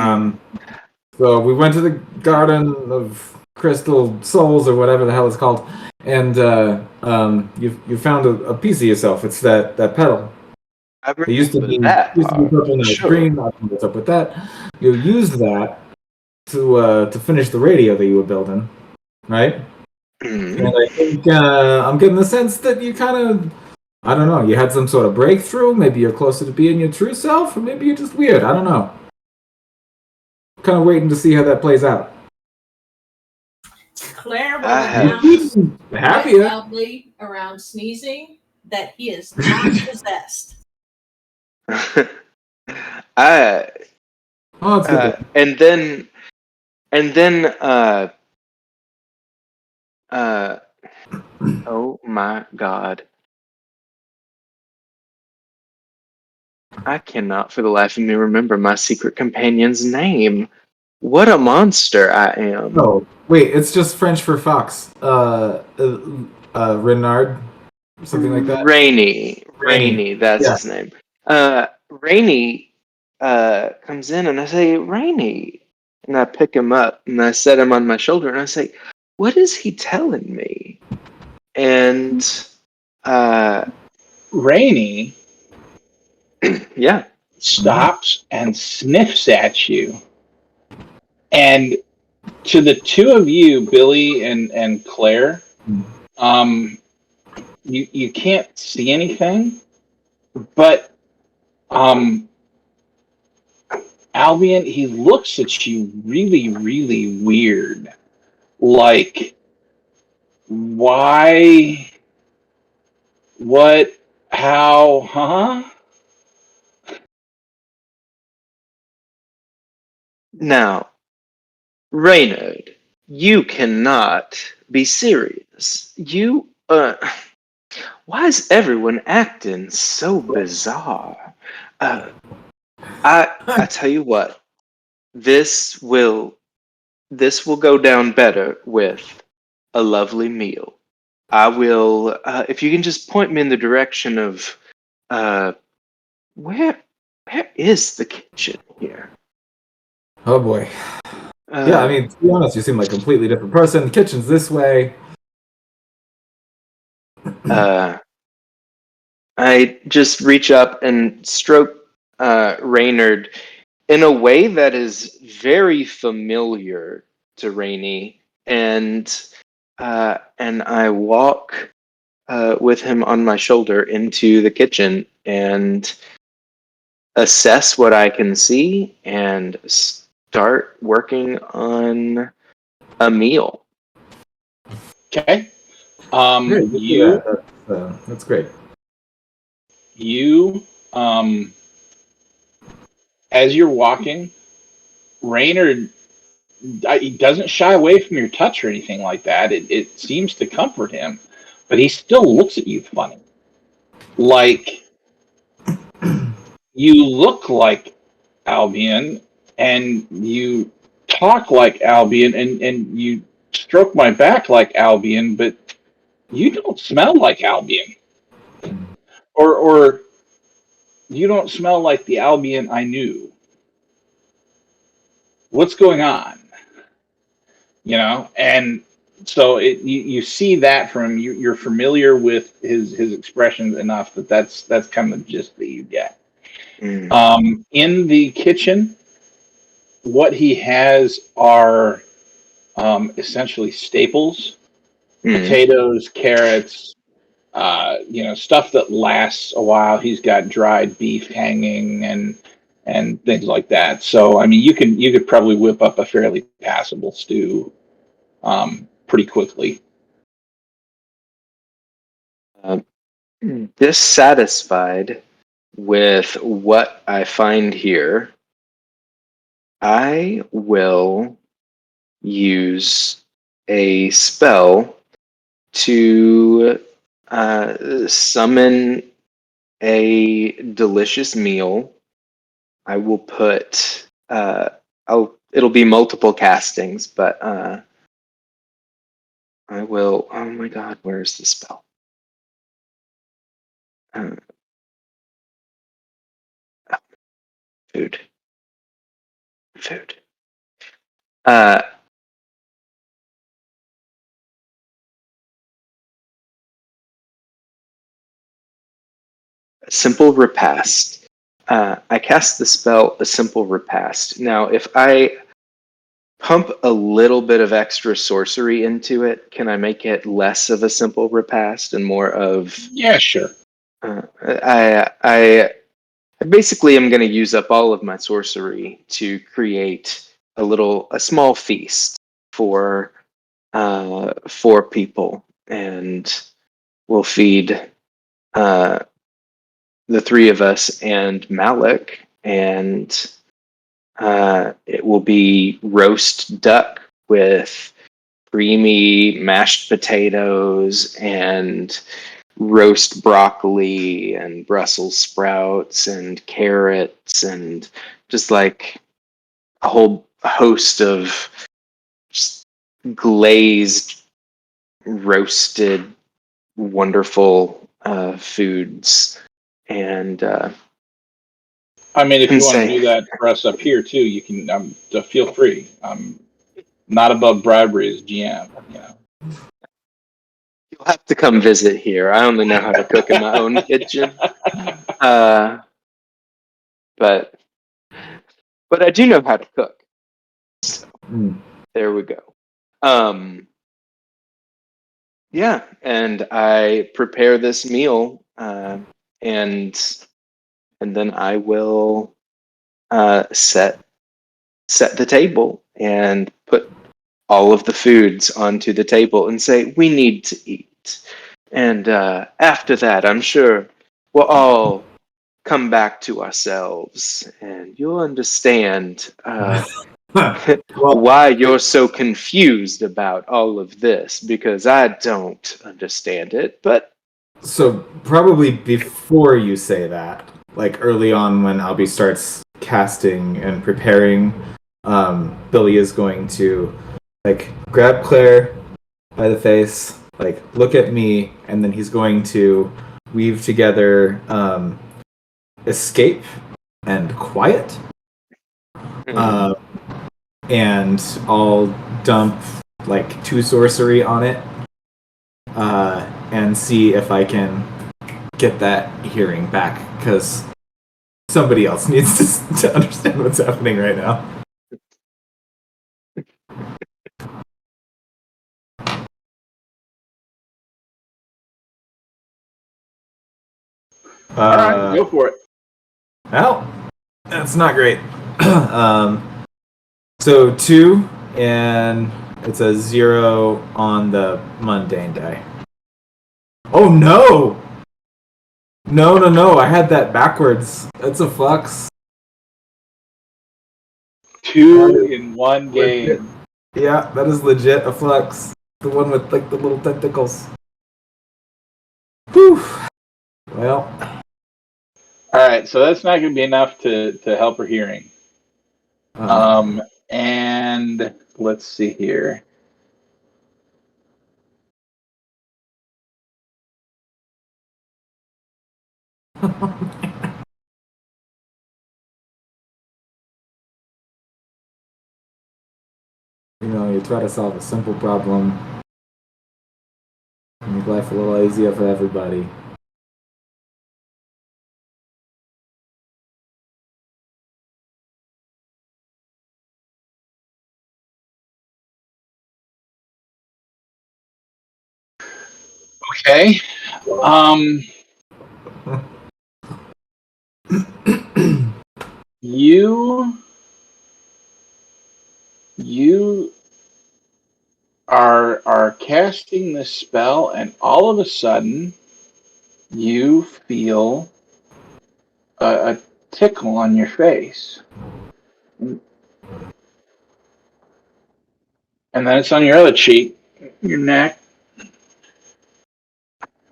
So we went to the Garden of Crystal Souls or whatever the hell it's called, and you found a piece of yourself. It's that pedal. It used to be purple and green. I don't know what's up with that. You used that to finish the radio that you were building, right? And I think I'm getting the sense that you kind of, I don't know, you had some sort of breakthrough. Maybe you're closer to being your true self, or maybe you're just weird. I don't know. Kind of waiting to see how that plays out. Claire will announce loudly around sneezing that he is not possessed. And then oh my God, I cannot for the life of me remember my secret companion's name. What a monster I am. Oh, wait, it's just French for fox. Renard, something like that. Rainy, that's his name. Rainy comes in and I say, Rainy. And I pick him up and I set him on my shoulder and I say, what is he telling me? And Rainey Yeah. stops and sniffs at you. And to the two of you, Billy and Claire, you can't see anything, but Albion, he looks at you really, really weird. Like, why? What? How? Huh? Now, Reynard, you cannot be serious. Why is everyone acting so bizarre? I tell you what, this will go down better with a lovely meal. I will, if you can just point me in the direction of, uh, where is the kitchen here? Oh boy. Yeah, I mean, to be honest, you seem like a completely different person. The kitchen's this way. I just reach up and stroke Reynard in a way that is very familiar to Rainey, and I walk with him on my shoulder into the kitchen and assess what I can see and start working on a meal. Okay. Great, You, that's great. you, as you're walking, Raynard, he doesn't shy away from your touch or anything like that. It seems to comfort him, but he still looks at you funny. Like, you look like Albion, and you talk like Albion, and you stroke my back like Albion, but you don't smell like Albion. Or you don't smell like the Albion I knew. What's going on? And so you see that from you. You're familiar with his expressions enough that's kind of the gist that you get. In the kitchen, what he has are essentially staples: potatoes, carrots, stuff that lasts a while. He's got dried beef hanging and things like that. So I mean, you could probably whip up a fairly passable stew pretty quickly. Dissatisfied with what I find here, I will use a spell to summon a delicious meal. I will put it'll be multiple castings, but I will. Oh my god, where's the spell? Food. A simple repast. I cast the spell a simple repast. Now, if I pump a little bit of extra sorcery into it, can I make it less of a simple repast and more of? Yeah, sure. I basically am going to use up all of my sorcery to create a small feast for people, and we'll feed the three of us and Malik, and it will be roast duck with creamy mashed potatoes and roast broccoli and Brussels sprouts and carrots and just like a whole host of just glazed, roasted, wonderful foods. And I mean, if you want to do that for us up here too, you can. Feel free. I'm not above bribery as GM. You'll have to come visit here. I only know how to cook in my own kitchen. But I do know how to cook. There we go. Yeah, and I prepare this meal, and then I will set the table and put all of the foods onto the table and say, we need to eat. And after that, I'm sure we'll all come back to ourselves and you'll understand why you're so confused about all of this, because I don't understand it. But So probably before you say that, like early on when Albie starts casting and preparing, Billy is going to like grab Claire by the face, like look at me, and then he's going to weave together escape and quiet. And I'll dump like 2 sorcery on it, and see if I can get that hearing back, because somebody else needs to understand what's happening right now. All right, go for it. Well, that's not great. So 2, and it's a 0 on the mundane die. Oh no! No, I had that backwards. That's a flux. 2 in one game. Yeah, that is legit a flux. The one with like the little tentacles. Whew. Well. All right, so that's not going to be enough to help her hearing. And let's see here. You try to solve a simple problem and make life a little easier for everybody. Okay. You are casting this spell, and all of a sudden you feel a tickle on your face. And then it's on your other cheek, your neck,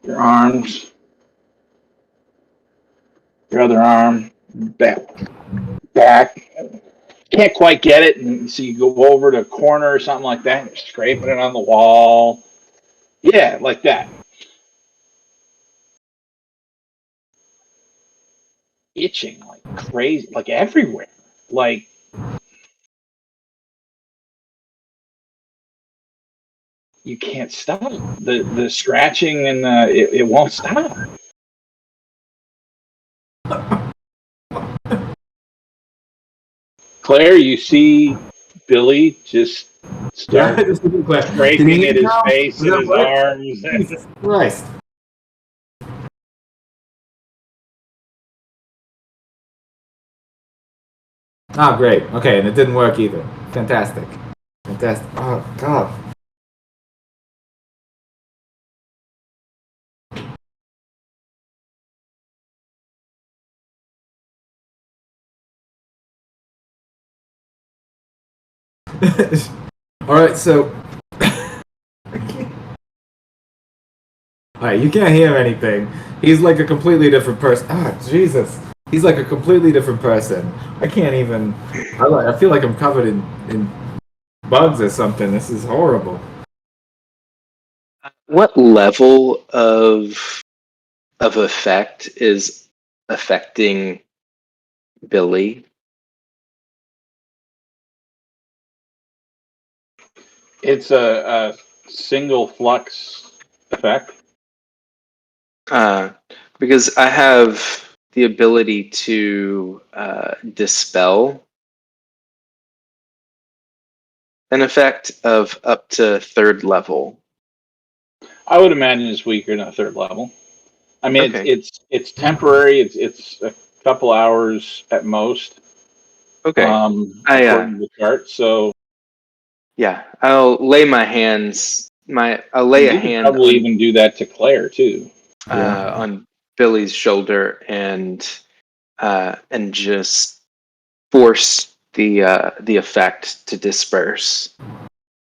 your arms, your other arm, back. Can't quite get it, and so you go over to a corner or something like that, and you're scraping it on the wall. Yeah, like that. Itching like crazy, like everywhere. Like you can't stop the scratching, and it won't stop. Claire, you see Billy just start scraping at his face and his arms. Jesus Christ. Oh, great. Okay, and it didn't work either. Fantastic. Oh, God. Alright, so... Alright, you can't hear anything. He's like a completely different person. Ah, Jesus. He's like a completely different person. I can't even... I feel like I'm covered in bugs or something. This is horrible. what level of effect is affecting Billy? It's a single flux effect? Because I have the ability to dispel an effect of up to 3rd level. I would imagine it's weaker than a 3rd level. I mean, Okay. it's temporary. It's a couple hours at most. Okay. According to the chart. So Yeah, I'll lay my hands. I'll lay a you could hand probably even do that to Claire too. on Billy's shoulder and just force the effect to disperse.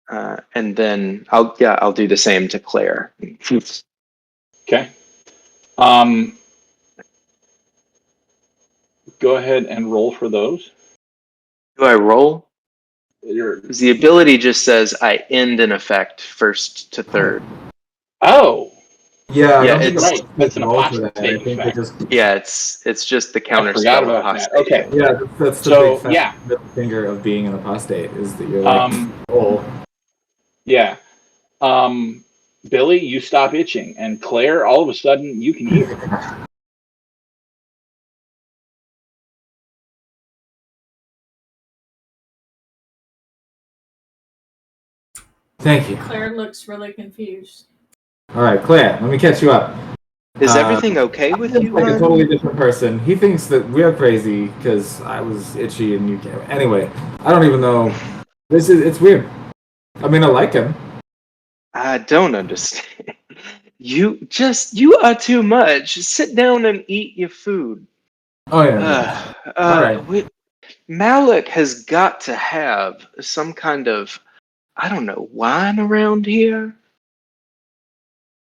And then I'll do the same to Claire. Okay. Go ahead and roll for those. Do I roll? You're, The ability just says I end an effect 1st to 3rd. oh, Yeah, I Yeah, don't think it's- it That's an roll for that. I apostate think effect. it just Yeah, it's just the I counter forgot spell about that. apostate. Okay. yeah, that's the So, big fat yeah. middle finger of being an apostate is that you're like oh. Yeah. Billy, you stop itching, and Claire, all of a sudden, you can hear. Thank you. Claire looks really confused. All right, Claire, let me catch you up. Is everything okay with you, Like a hon? totally different person. He thinks that we're crazy because I was itchy and you can't. Anyway, I don't even know. It's weird. I mean, I like him. I don't understand. You are too much. Sit down and eat your food. Oh yeah. All right. Malik has got to have some kind of, I don't know, wine around here.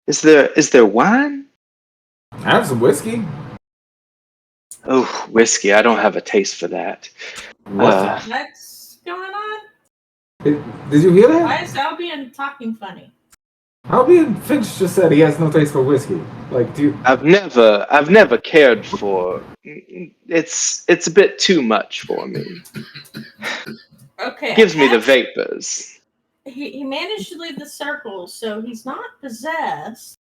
Is there wine? I have some whiskey. Oh, whiskey. I don't have a taste for that. What? What's going on? Did you hear Why that? is Albion talking funny? Albion Finch just said he has no taste for whiskey. Like, do you? I've never cared for. It's a bit too much for me. Okay, Gives me the that's- vapors. He managed to leave the circle, so he's not possessed.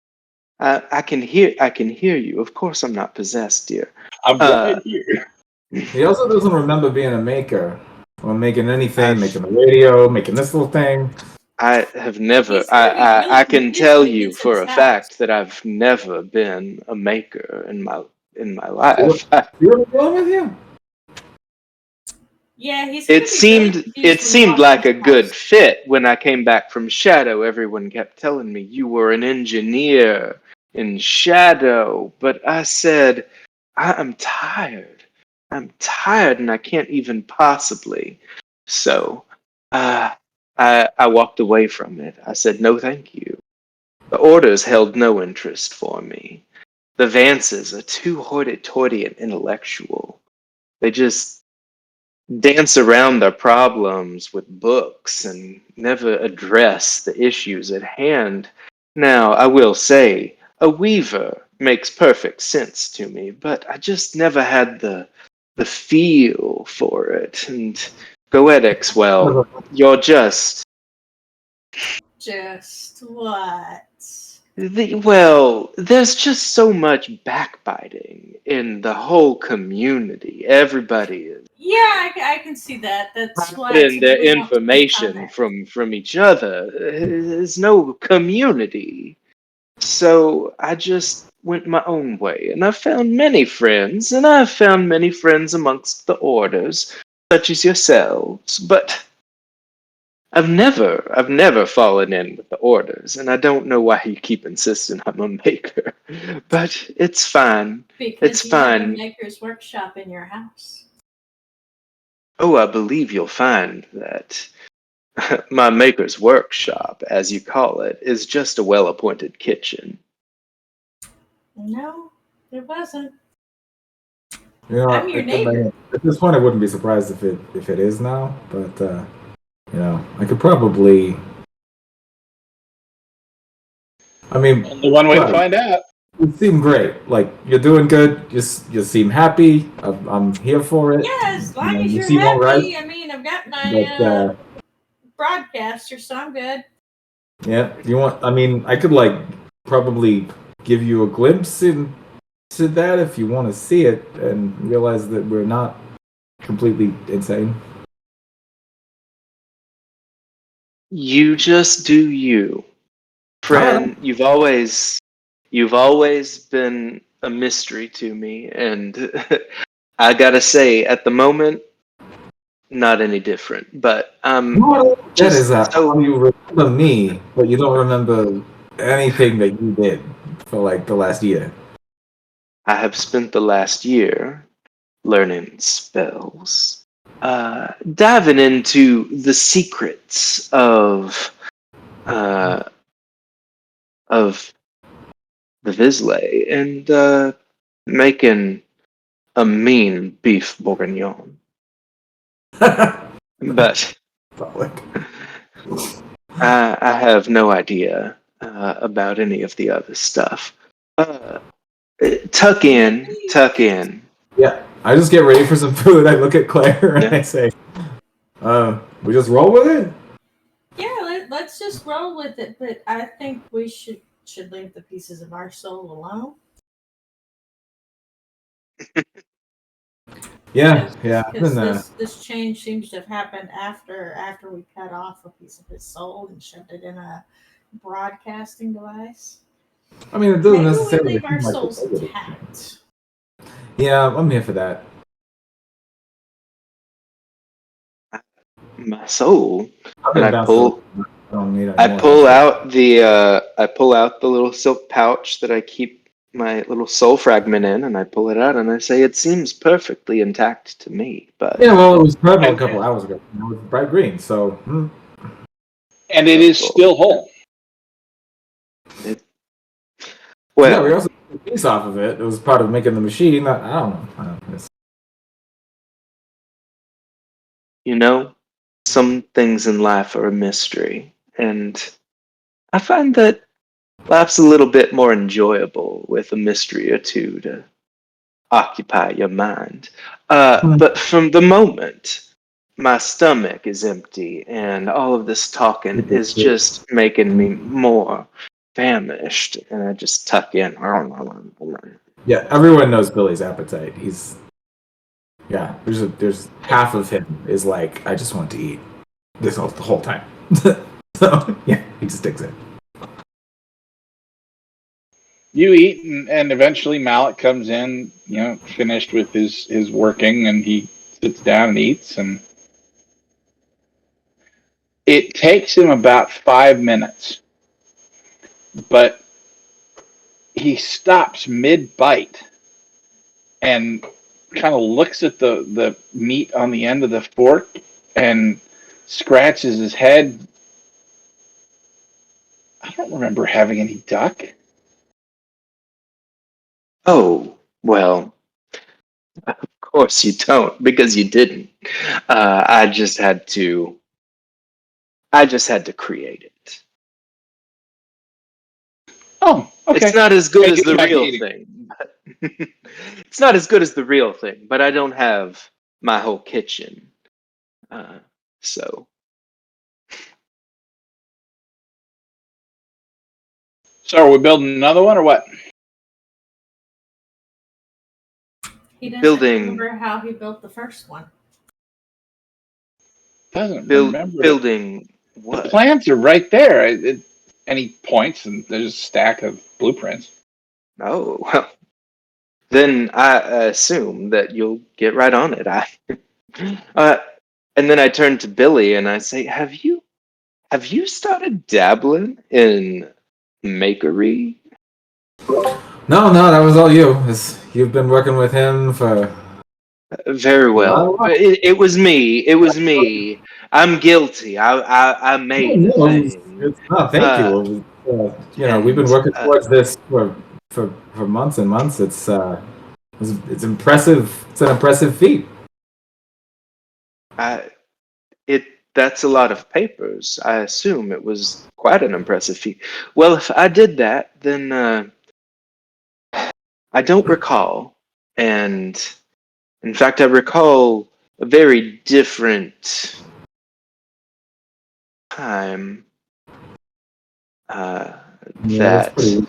I can hear you. Of course, I'm not possessed, dear. I'm right here. He also doesn't remember being a maker or making anything, I've- making a radio, making this little thing. I have never. He's gonna be really I can convinced tell when he you gets to for his a house. fact that I've never been a maker in my life. You ever going with you? Yeah, he's. Gonna It be really seemed confused when he seemed walks like in a his good house. fit when I came back from Shadow. Everyone kept telling me you were an engineer in Shadow, but I said I'm tired. I'm tired, and I can't even possibly. So, I walked away from it. I said no, thank you. The orders held no interest for me. The Vances are too hoity-toity and intellectual. They just dance around their problems with books and never address the issues at hand. Now, I will say, a weaver makes perfect sense to me, but I just never had the feel for it. And Goetics, well, you're just what? there's just so much backbiting in the whole community. Everybody is Yeah, I can see that. That's why I getting their typically don't make information contact. from each other. There's no community. So I just went my own way, and I found many friends, and I've found many friends amongst the orders, such as yourselves, but I've never fallen in with the orders, and I don't know why you keep insisting I'm a maker. But it's fine. Because It's you have a fine. maker's workshop in your house. Oh, I believe you'll find that my maker's workshop, as you call it, is just a well-appointed kitchen. No, it wasn't. You know, I'm your neighbor. at this point, I wouldn't be surprised if it is now. But you know, I could probably. I mean, Only one way to right. find out. You seem great. Like you're doing good. You seem happy. I'm here for it. Yeah, as long You know, as you you're seem happy. all right. I mean, I've got my But broadcaster, so I'm good. yeah, you want? I mean, I could like probably give you a glimpse into that if you want to see it and realize that we're not completely insane. You just do you, friend. You've always been a mystery to me, and I gotta say, at the moment, not any different. But That just is how you remember me, but you don't remember anything that you did for like the last year. I have spent the last year learning spells, diving into the secrets of the Vislae and making a mean beef bourguignon. But I have no idea about any of the other stuff. Tuck in. Yeah, I just get ready for some food. I look at Claire and I say, we just roll with it? Yeah, let's just roll with it. But I think we should leave the pieces of our soul alone. Yeah. Because this change seems to have happened after we cut off a piece of his soul and shoved it in a broadcasting device. I mean, it doesn't Maybe necessarily we leave our seem like souls it's intact. Yeah, I'm here for that. My soul, I'm and gonna I bounce pull. I don't need any I more pull bounce. out the little silk pouch that I keep my little soul fragment in, and I pull it out and I say, "It seems perfectly intact to me." But Yeah, well, it was purple a couple hours ago. It was bright green, so. And it is still whole. Yeah, we well, also took a piece off of it. It was part of making the machine. I don't know. you know, some things in life are a mystery, and I find that life's a little bit more enjoyable with a mystery or two to occupy your mind. But from the moment my stomach is empty and all of this talking is just making me more famished, and I just tuck in. Yeah, everyone knows Billy's appetite. There's half of him is like, I just want to eat the whole time. So yeah, he just sticks it. You eat, and eventually Malik comes in, finished with his working, and he sits down and eats, and it takes him about 5 minutes, but he stops mid-bite and kind of looks at the meat on the end of the fork and scratches his head. I don't remember having any duck. Oh, well, of course you don't, because you didn't. I just had to create it. Oh, okay. It's not as good as Getting the back to real eating. thing. But it's not as good as the real thing, but I don't have my whole kitchen. So So are we building another one or what? He doesn't building remember how he built the first one. Doesn't remember. building The what? plans are right there. And he points, and there's a stack of blueprints. Oh, well, then I assume that you'll get right on it. And then I turn to Billy and I say, "Have you started dabbling in makery?" No, that was all you. You've been working with him for. Very well. It was me. It was me. I'm guilty. I made the thing. No, thank you. We've been And working towards this for months and months. It's impressive. It's an impressive feat. that's a lot of papers. I assume it was quite an impressive feat. Well, if I did that, then I don't recall. And in fact, I recall a very different time Yeah, that's that pretty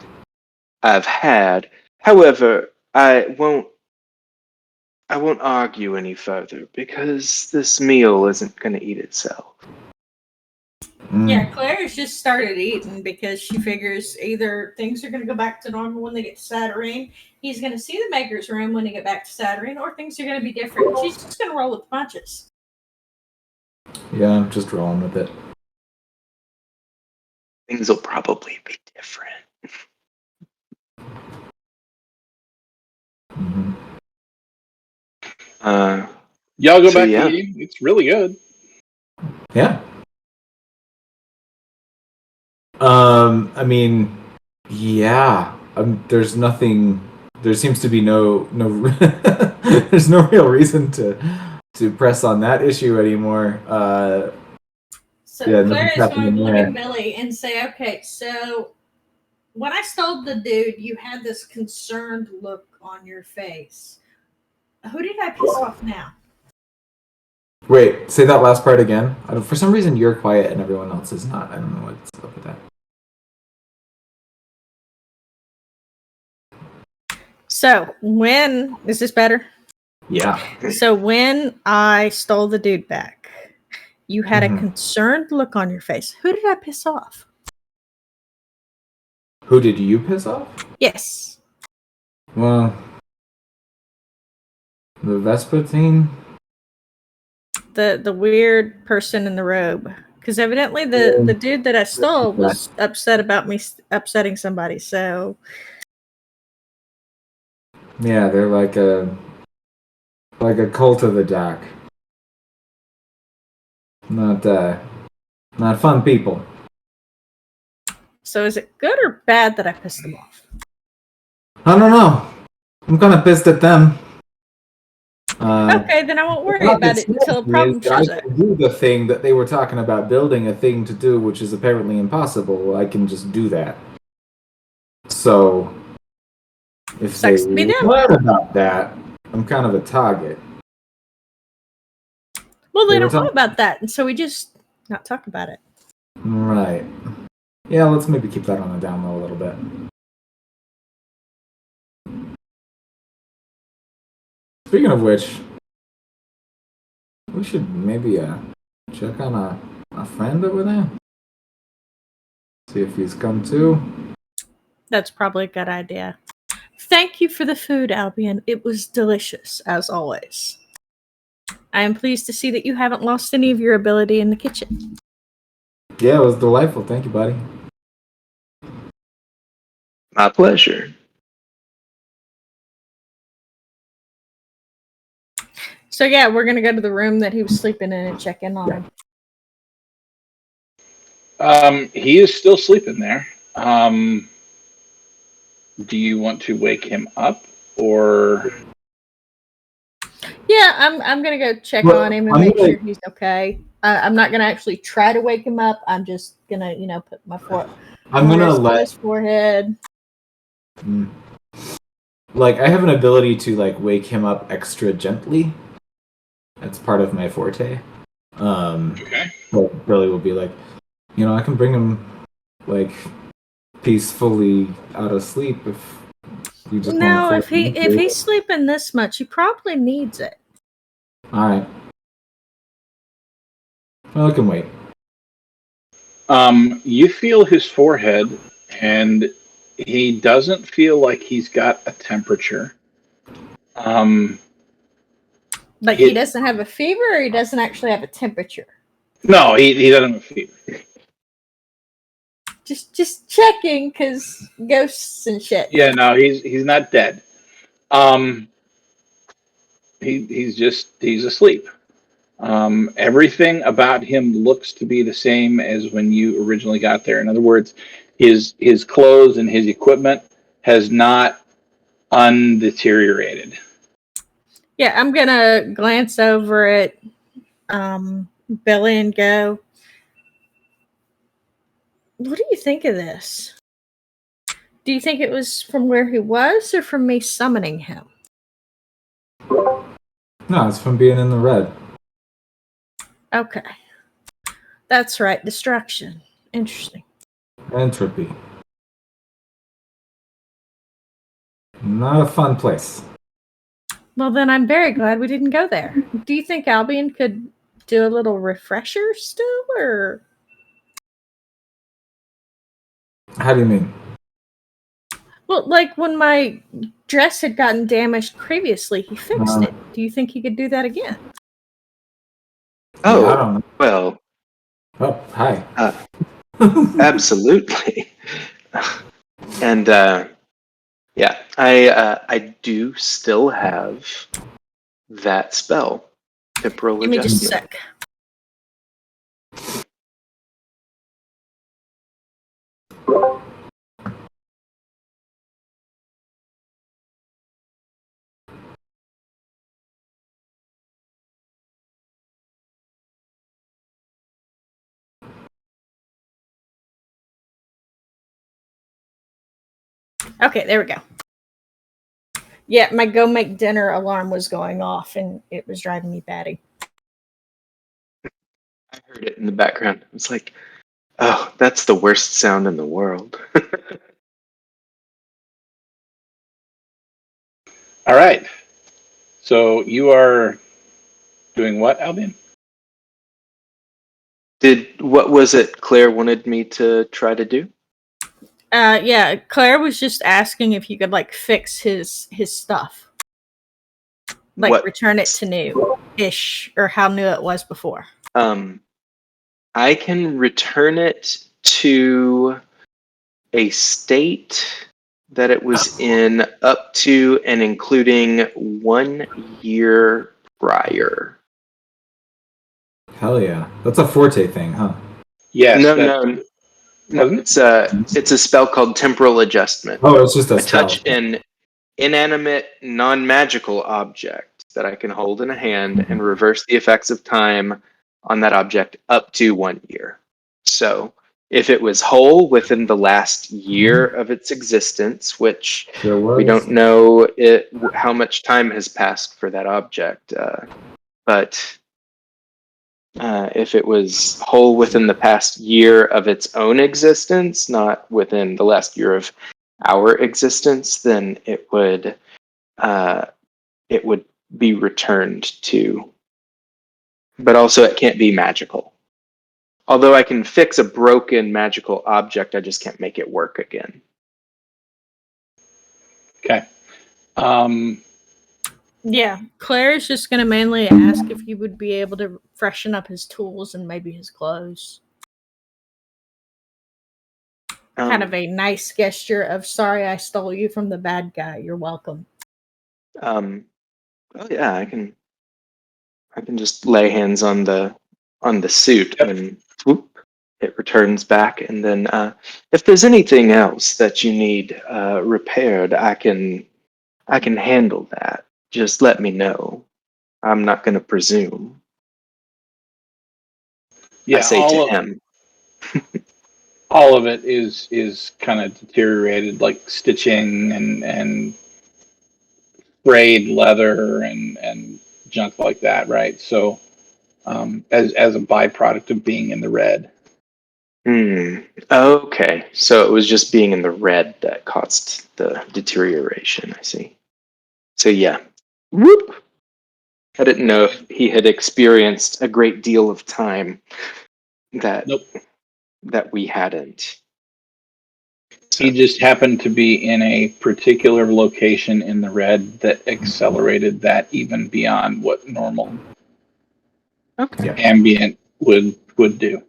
I've had. However, I won't argue any further because this meal isn't going to eat itself. Yeah, Claire's just started eating because she figures either things are going to go back to normal when they get to Saturnine, he's going to see the Maker's Room when they get back to Saturnine, or things are going to be different. She's just going to roll with the punches. Yeah, I'm just rolling with it. Things will probably be different. Mm-hmm. Y'all go So, back yeah. to eating. It's really good. Yeah. I mean, yeah. There's nothing. There seems to be no. There's no real reason to press on that issue anymore. So Yeah, Claire nothing's is going happening to look there. at Billy and say, okay, so when I stole the dude, you had this concerned look on your face. Who did I piss off now? Wait, say that last part again. For some reason, you're quiet and everyone else is not. I don't know what's up with that. So when is this better? Yeah. So when I stole the dude back, you had a Mhm. concerned look on your face. Who did I piss off? Who did you piss off? Yes. Well, the Vespertine. The weird person in the robe. Because evidently the dude that I stole was upset about me upsetting somebody. So Yeah, they're like a cult of the dark. Not fun people. so is it good or bad that I pissed them off? I don't know. I'm kind of pissed at them. Okay, then I won't worry about it until a problem shows up. I can do the thing that they were talking about building a thing to do, which is apparently impossible. I can just do that. So, if Sucks they to be them. learn about that, I'm kind of a target. Well, they They were don't know talking- about that, and so we just not talk about it. Right. Yeah, let's maybe keep that on the down low a little bit. Speaking of which, we should maybe check on a friend over there. See if he's come too. That's probably a good idea. Thank you for the food, Albion. It was delicious, as always. I am pleased to see that you haven't lost any of your ability in the kitchen. Yeah, it was delightful. Thank you, buddy. My pleasure. So yeah, we're gonna go to the room that he was sleeping in and check in on him. He is still sleeping there. Do you want to wake him up, or Yeah, I'm gonna go check Well, on him and I'm make gonna- sure he's okay. I'm not gonna actually try to wake him up. I'm just gonna, put my I'm gonna on let his forehead. like I have an ability to like wake him up extra gently. That's part of my forte. okay? But Billy will be like, I can bring him like peacefully out of sleep if you just No, want if he's sleeping this much, he probably needs it. All right. Well, I can wait. You feel his forehead, and he doesn't feel like he's got a temperature. Like he doesn't have a fever, or he doesn't actually have a temperature. No, he doesn't have a fever. Just checking, because ghosts and shit. Yeah, no, he's not dead. He's asleep. Everything about him looks to be the same as when you originally got there. In other words, his clothes and his equipment has not undeteriorated. Yeah, I'm gonna glance over at Billy and go, what do you think of this? Do you think it was from where he was or from me summoning him? No, it's from being in the red. Okay. That's right, destruction. Interesting. Entropy. Not a fun place. Well, then I'm very glad we didn't go there. Do you think Albion could do a little refresher still, or? How do you mean? Well, like when my dress had gotten damaged previously, he fixed it. Do you think he could do that again? Oh, Yeah, I don't know. well, Oh, hi. absolutely. And yeah, I do still have that spell, temporal Give me just a adjustment. sec. Okay, there we go. Yeah, my go make dinner alarm was going off and it was driving me batty. I heard it in the background. I was like, oh, that's the worst sound in the world. All right. So you are doing what, Albion? What was it Claire wanted me to try to do? Yeah, Claire was just asking if you could like fix his stuff. Like What? return it to new-ish, or how new it was before. I can return it to a state that it was in up to and including 1 year prior. Hell yeah. That's a Forte thing, huh? Yes. No, Wasn't it's a spell called Temporal Adjustment. Oh, it's just a I spell. touch an inanimate, non-magical object that I can hold in a hand and reverse the effects of time on that object up to 1 year. So if it was whole within the last year of its existence, which There was. we don't know how much time has passed for that object, but if it was whole within the past year of its own existence, not within the last year of our existence, then it would be returned to. But also, it can't be magical. Although I can fix a broken magical object, I just can't make it work again. okay. Yeah, Claire's just going to mainly ask if you would be able to freshen up his tools and maybe his clothes. Kind of a nice gesture of sorry I stole you from the bad guy. You're welcome. Oh yeah, I can just lay hands on the suit and whoop, it returns back. And then if there's anything else that you need repaired, I can handle that. Just let me know. I'm not going to presume. Yeah, I say to him. all of it is kind of deteriorated, like stitching and frayed leather and junk like that, right? So as a byproduct of being in the red. Okay, so it was just being in the red that caused the deterioration. I see. So yeah, whoop. I didn't know if he had experienced a great deal of time that we hadn't. So. He just happened to be in a particular location in the red that accelerated that even beyond what normal ambient would do.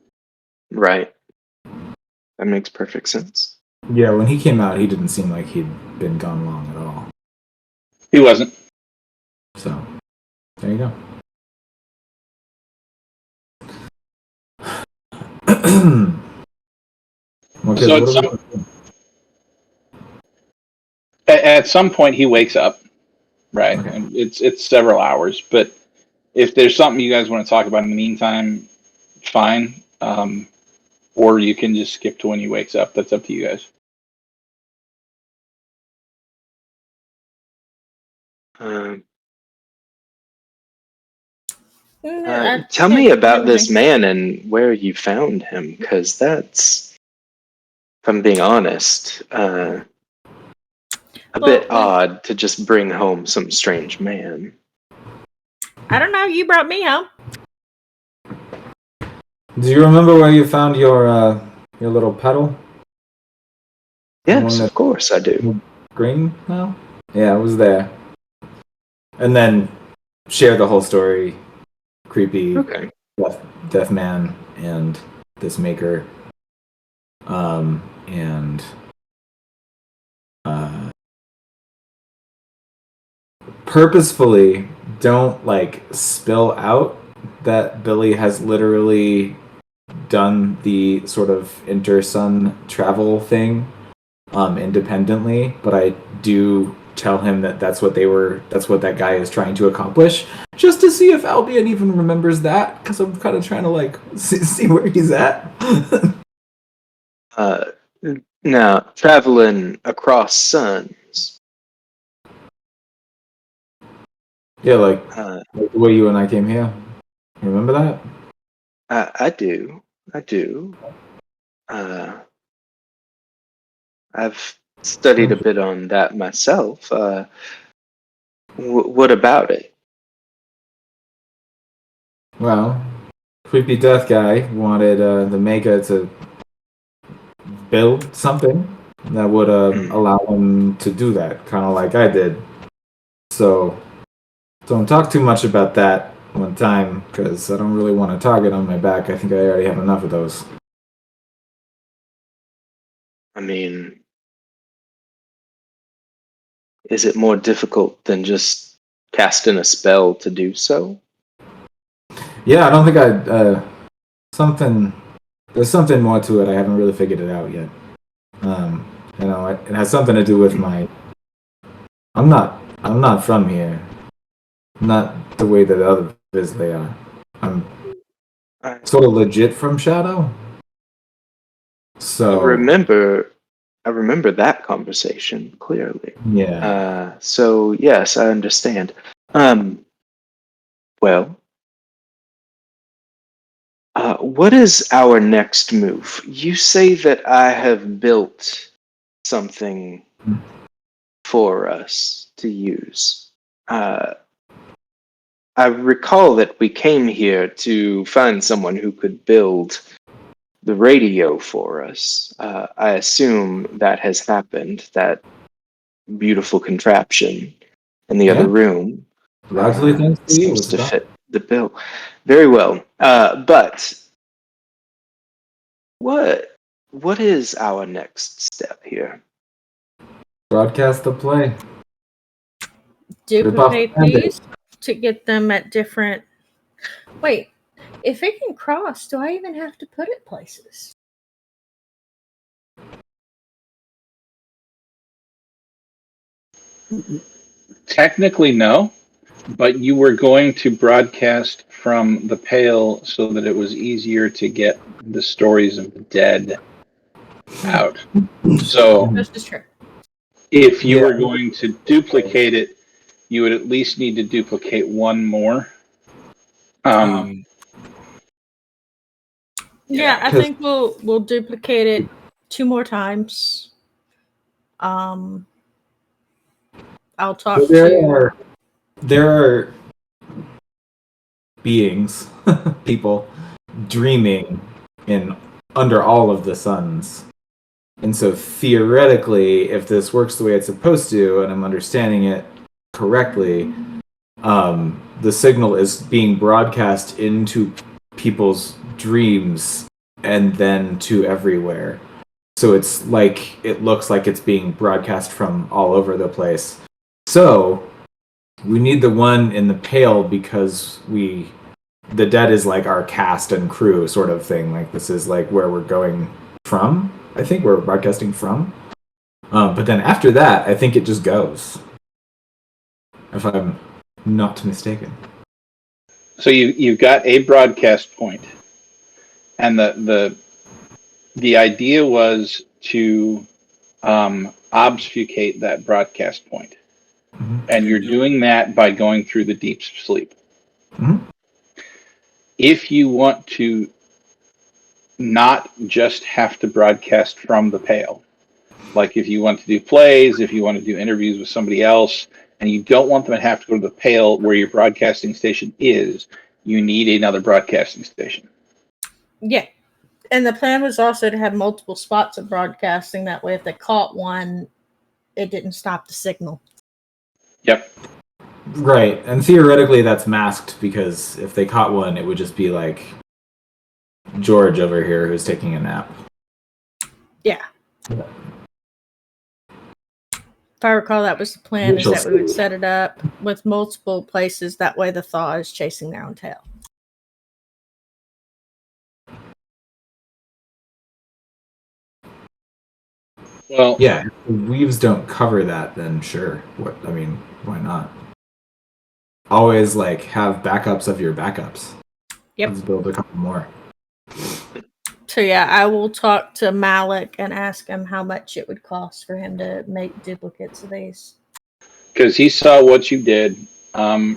Right. That makes perfect sense. Yeah, when he came out, he didn't seem like he'd been gone long at all. He wasn't. So, there you go. At some point he wakes up, right? Okay. And it's several hours, but if there's something you guys want to talk about in the meantime, fine. Or you can just skip to when he wakes up. That's up to you guys. Tell me about this man and where you found him, because that's, if I'm being honest. a Well, bit odd to just bring home some strange man. I don't know. You brought me home. Do you remember where you found your little pedal? The one Yes, that- of course I do. Green now? Yeah, it was there. And then share the whole story. Creepy Okay. deaf man and this maker. And purposefully don't like spill out that Billy has literally done the sort of inter-sun travel thing independently, but I do tell him that that's what that guy is trying to accomplish, just to see if Albion even remembers that, because I'm kind of trying to like see where he's at. Now, traveling across suns. Yeah, like the way you and I came here. Remember that? I do. I do. I've studied a bit on that myself. What about it? Well, creepy death guy wanted the Mega to build something that would allow him to do that, kind of like I did. So don't talk too much about that one time, because I don't really want a target on my back. I think I already have enough of those. I mean, is it more difficult than just casting a spell to do so? Yeah, I don't think there's something more to it. I haven't really figured it out yet. It has something to do with I'm not from here. Not the way that the other Vislae are. I'm sort of legit from Shadow. So I remember that conversation clearly. yeah. So yes, I understand. Well, what is our next move? You say that I have built something for us to use. I recall that we came here to find someone who could build the radio for us. I assume that has happened, that beautiful contraption in the other room. Largely thanks to you. Seems to fit the bill very well. But what is our next step here? Broadcast the play. Duplicate these to get them at different. Wait, if it can cross, do I even have to put it places? Technically, no, but you were going to broadcast from the Pale so that it was easier to get the stories of the dead out. So This is true. if you were going to duplicate it, you would at least need to duplicate one more. Yeah, I think we'll duplicate it 2 more times. I'll talk to. There are beings, people, dreaming under all of the suns. And so theoretically, if this works the way it's supposed to, and I'm understanding it correctly, the signal is being broadcast into people's dreams and then to everywhere. So it looks like it's being broadcast from all over the place. So we need the one in the Pale because the dead is like our cast and crew sort of thing. Like this is like where we're going from. I think we're broadcasting from. But then after that, I think it just goes. If I'm not mistaken. So you've got a broadcast point, and the idea was to obfuscate that broadcast point. Mm-hmm. And you're doing that by going through the deep sleep. Mm-hmm. If you want to not just have to broadcast from the Pale, Like if you want to do plays, if you want to do interviews with somebody else, and you don't want them to have to go to the Pale where your broadcasting station is, you need another broadcasting station. Yeah. And the plan was also to have multiple spots of broadcasting. That way, if they caught one, it didn't stop the signal. Yep. Right. And theoretically, that's masked because if they caught one, it would just be like George over here who's taking a nap. Yeah. If I recall, that was the plan, is that we would set it up with multiple places. That way, the thaw is chasing their own tail. Well, yeah, if the weaves don't cover that, then sure. Why not? Always like have backups of your backups. Yep. Let's build a couple more. So yeah, I will talk to Malik and ask him how much it would cost for him to make duplicates of these. Because he saw what you did,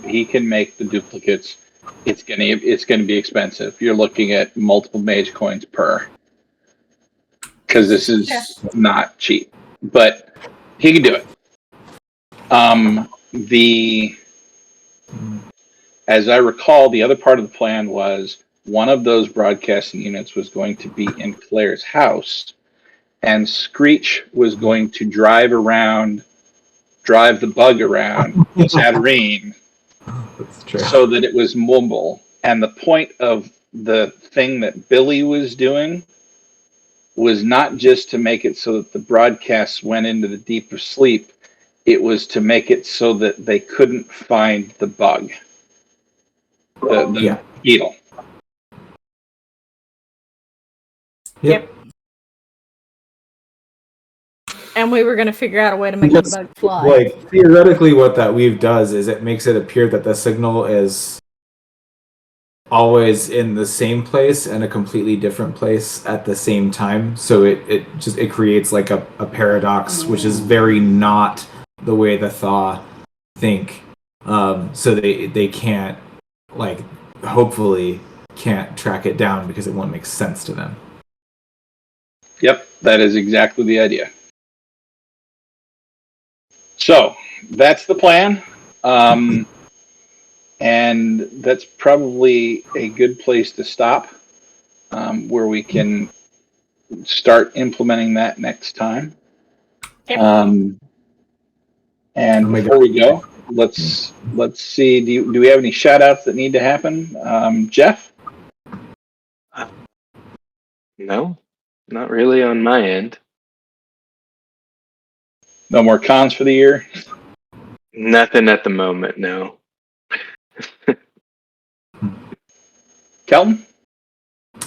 he can make the duplicates. It's gonna be expensive. You're looking at multiple mage coins per. Because this is not cheap, but he can do it. As I recall, the other part of the plan was one of those broadcasting units was going to be in Claire's house, and Screech was going to drive the bug around Saturnine so that it was mobile. And the point of the thing that Billy was doing was not just to make it so that the broadcasts went into the deeper sleep. It was to make it so that they couldn't find the bug, the beetle. Yep. And we were going to figure out a way to make the bug fly. Like, theoretically, what that weave does is it makes it appear that the signal is always in the same place and a completely different place at the same time. So it creates like a paradox, which is very not the way the Thaw think. So they can't, like, hopefully can't track it down because it won't make sense to them. Yep, that is exactly the idea. So that's the plan. And that's probably a good place to stop, where we can start implementing that next time. Yep. And before we go, let's see. Do we have any shout outs that need to happen? Jeff? No, not really on my end. No more cons for the year? Nothing at the moment, no. Kelton?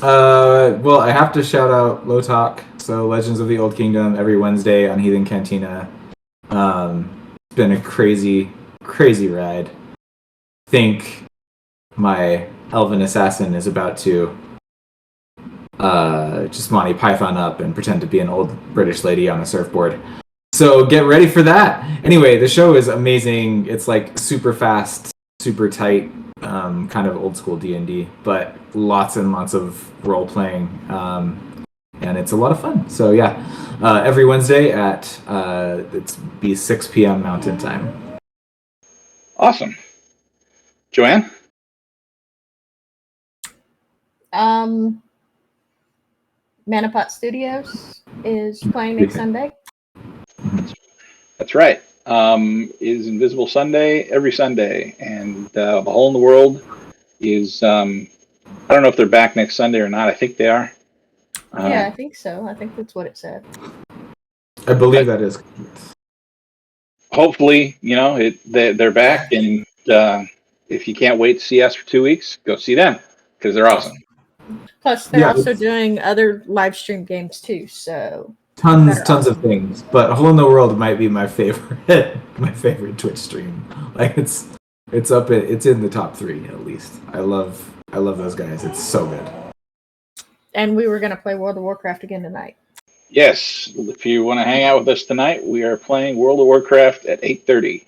Well, I have to shout out Low Talk. So Legends of the Old Kingdom every Wednesday on Heathen Cantina. It's been a crazy, crazy ride. Think my Elven Assassin is about to just Monty Python up and pretend to be an old British lady on a surfboard. So get ready for that. Anyway, the show is amazing. It's like super fast, super tight, kind of old school D&D, but lots and lots of role playing, and it's a lot of fun. So yeah, every Wednesday at it's be 6 p.m. Mountain Time. Awesome. Joanne? Manapot Studios is playing next Sunday. That's right. Is Invisible Sunday every Sunday, and The Hole in the World is I don't know if they're back next Sunday or not. I think they are. Yeah, I think so. I think that's what it said. I believe that is. Hopefully, they're back, and if you can't wait to see us for 2 weeks, go see them because they're awesome. Plus, they're also doing other live stream games too. So tons of things, but Hole in the World might be my favorite Twitch stream. Like it's in the top 3 at least. I love those guys. It's so good. And we were going to play World of Warcraft again tonight. Yes, if you want to hang out with us tonight, we are playing World of Warcraft at 8:30.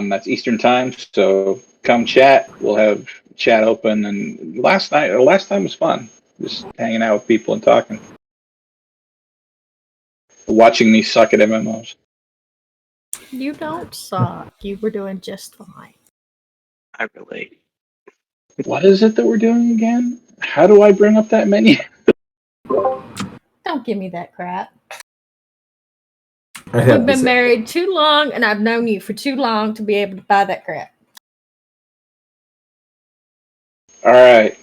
That's Eastern time, so come chat. We'll have chat open. And last time was fun, just hanging out with people and talking. watching me suck at MMOs. You don't suck. You were doing just fine. I relate. What is it that we're doing again? How do I bring up that menu? Don't give me that crap. I We've have been this- married too long, and I've known you for too long to be able to buy that crap. All right.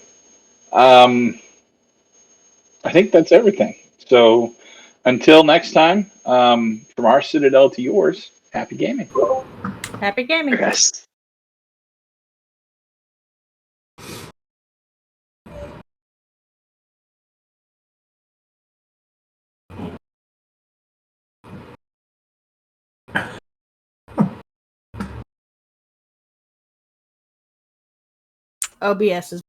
I think that's everything. So until next time, from our Citadel to yours, happy gaming. Happy gaming. Here, guys. OBS is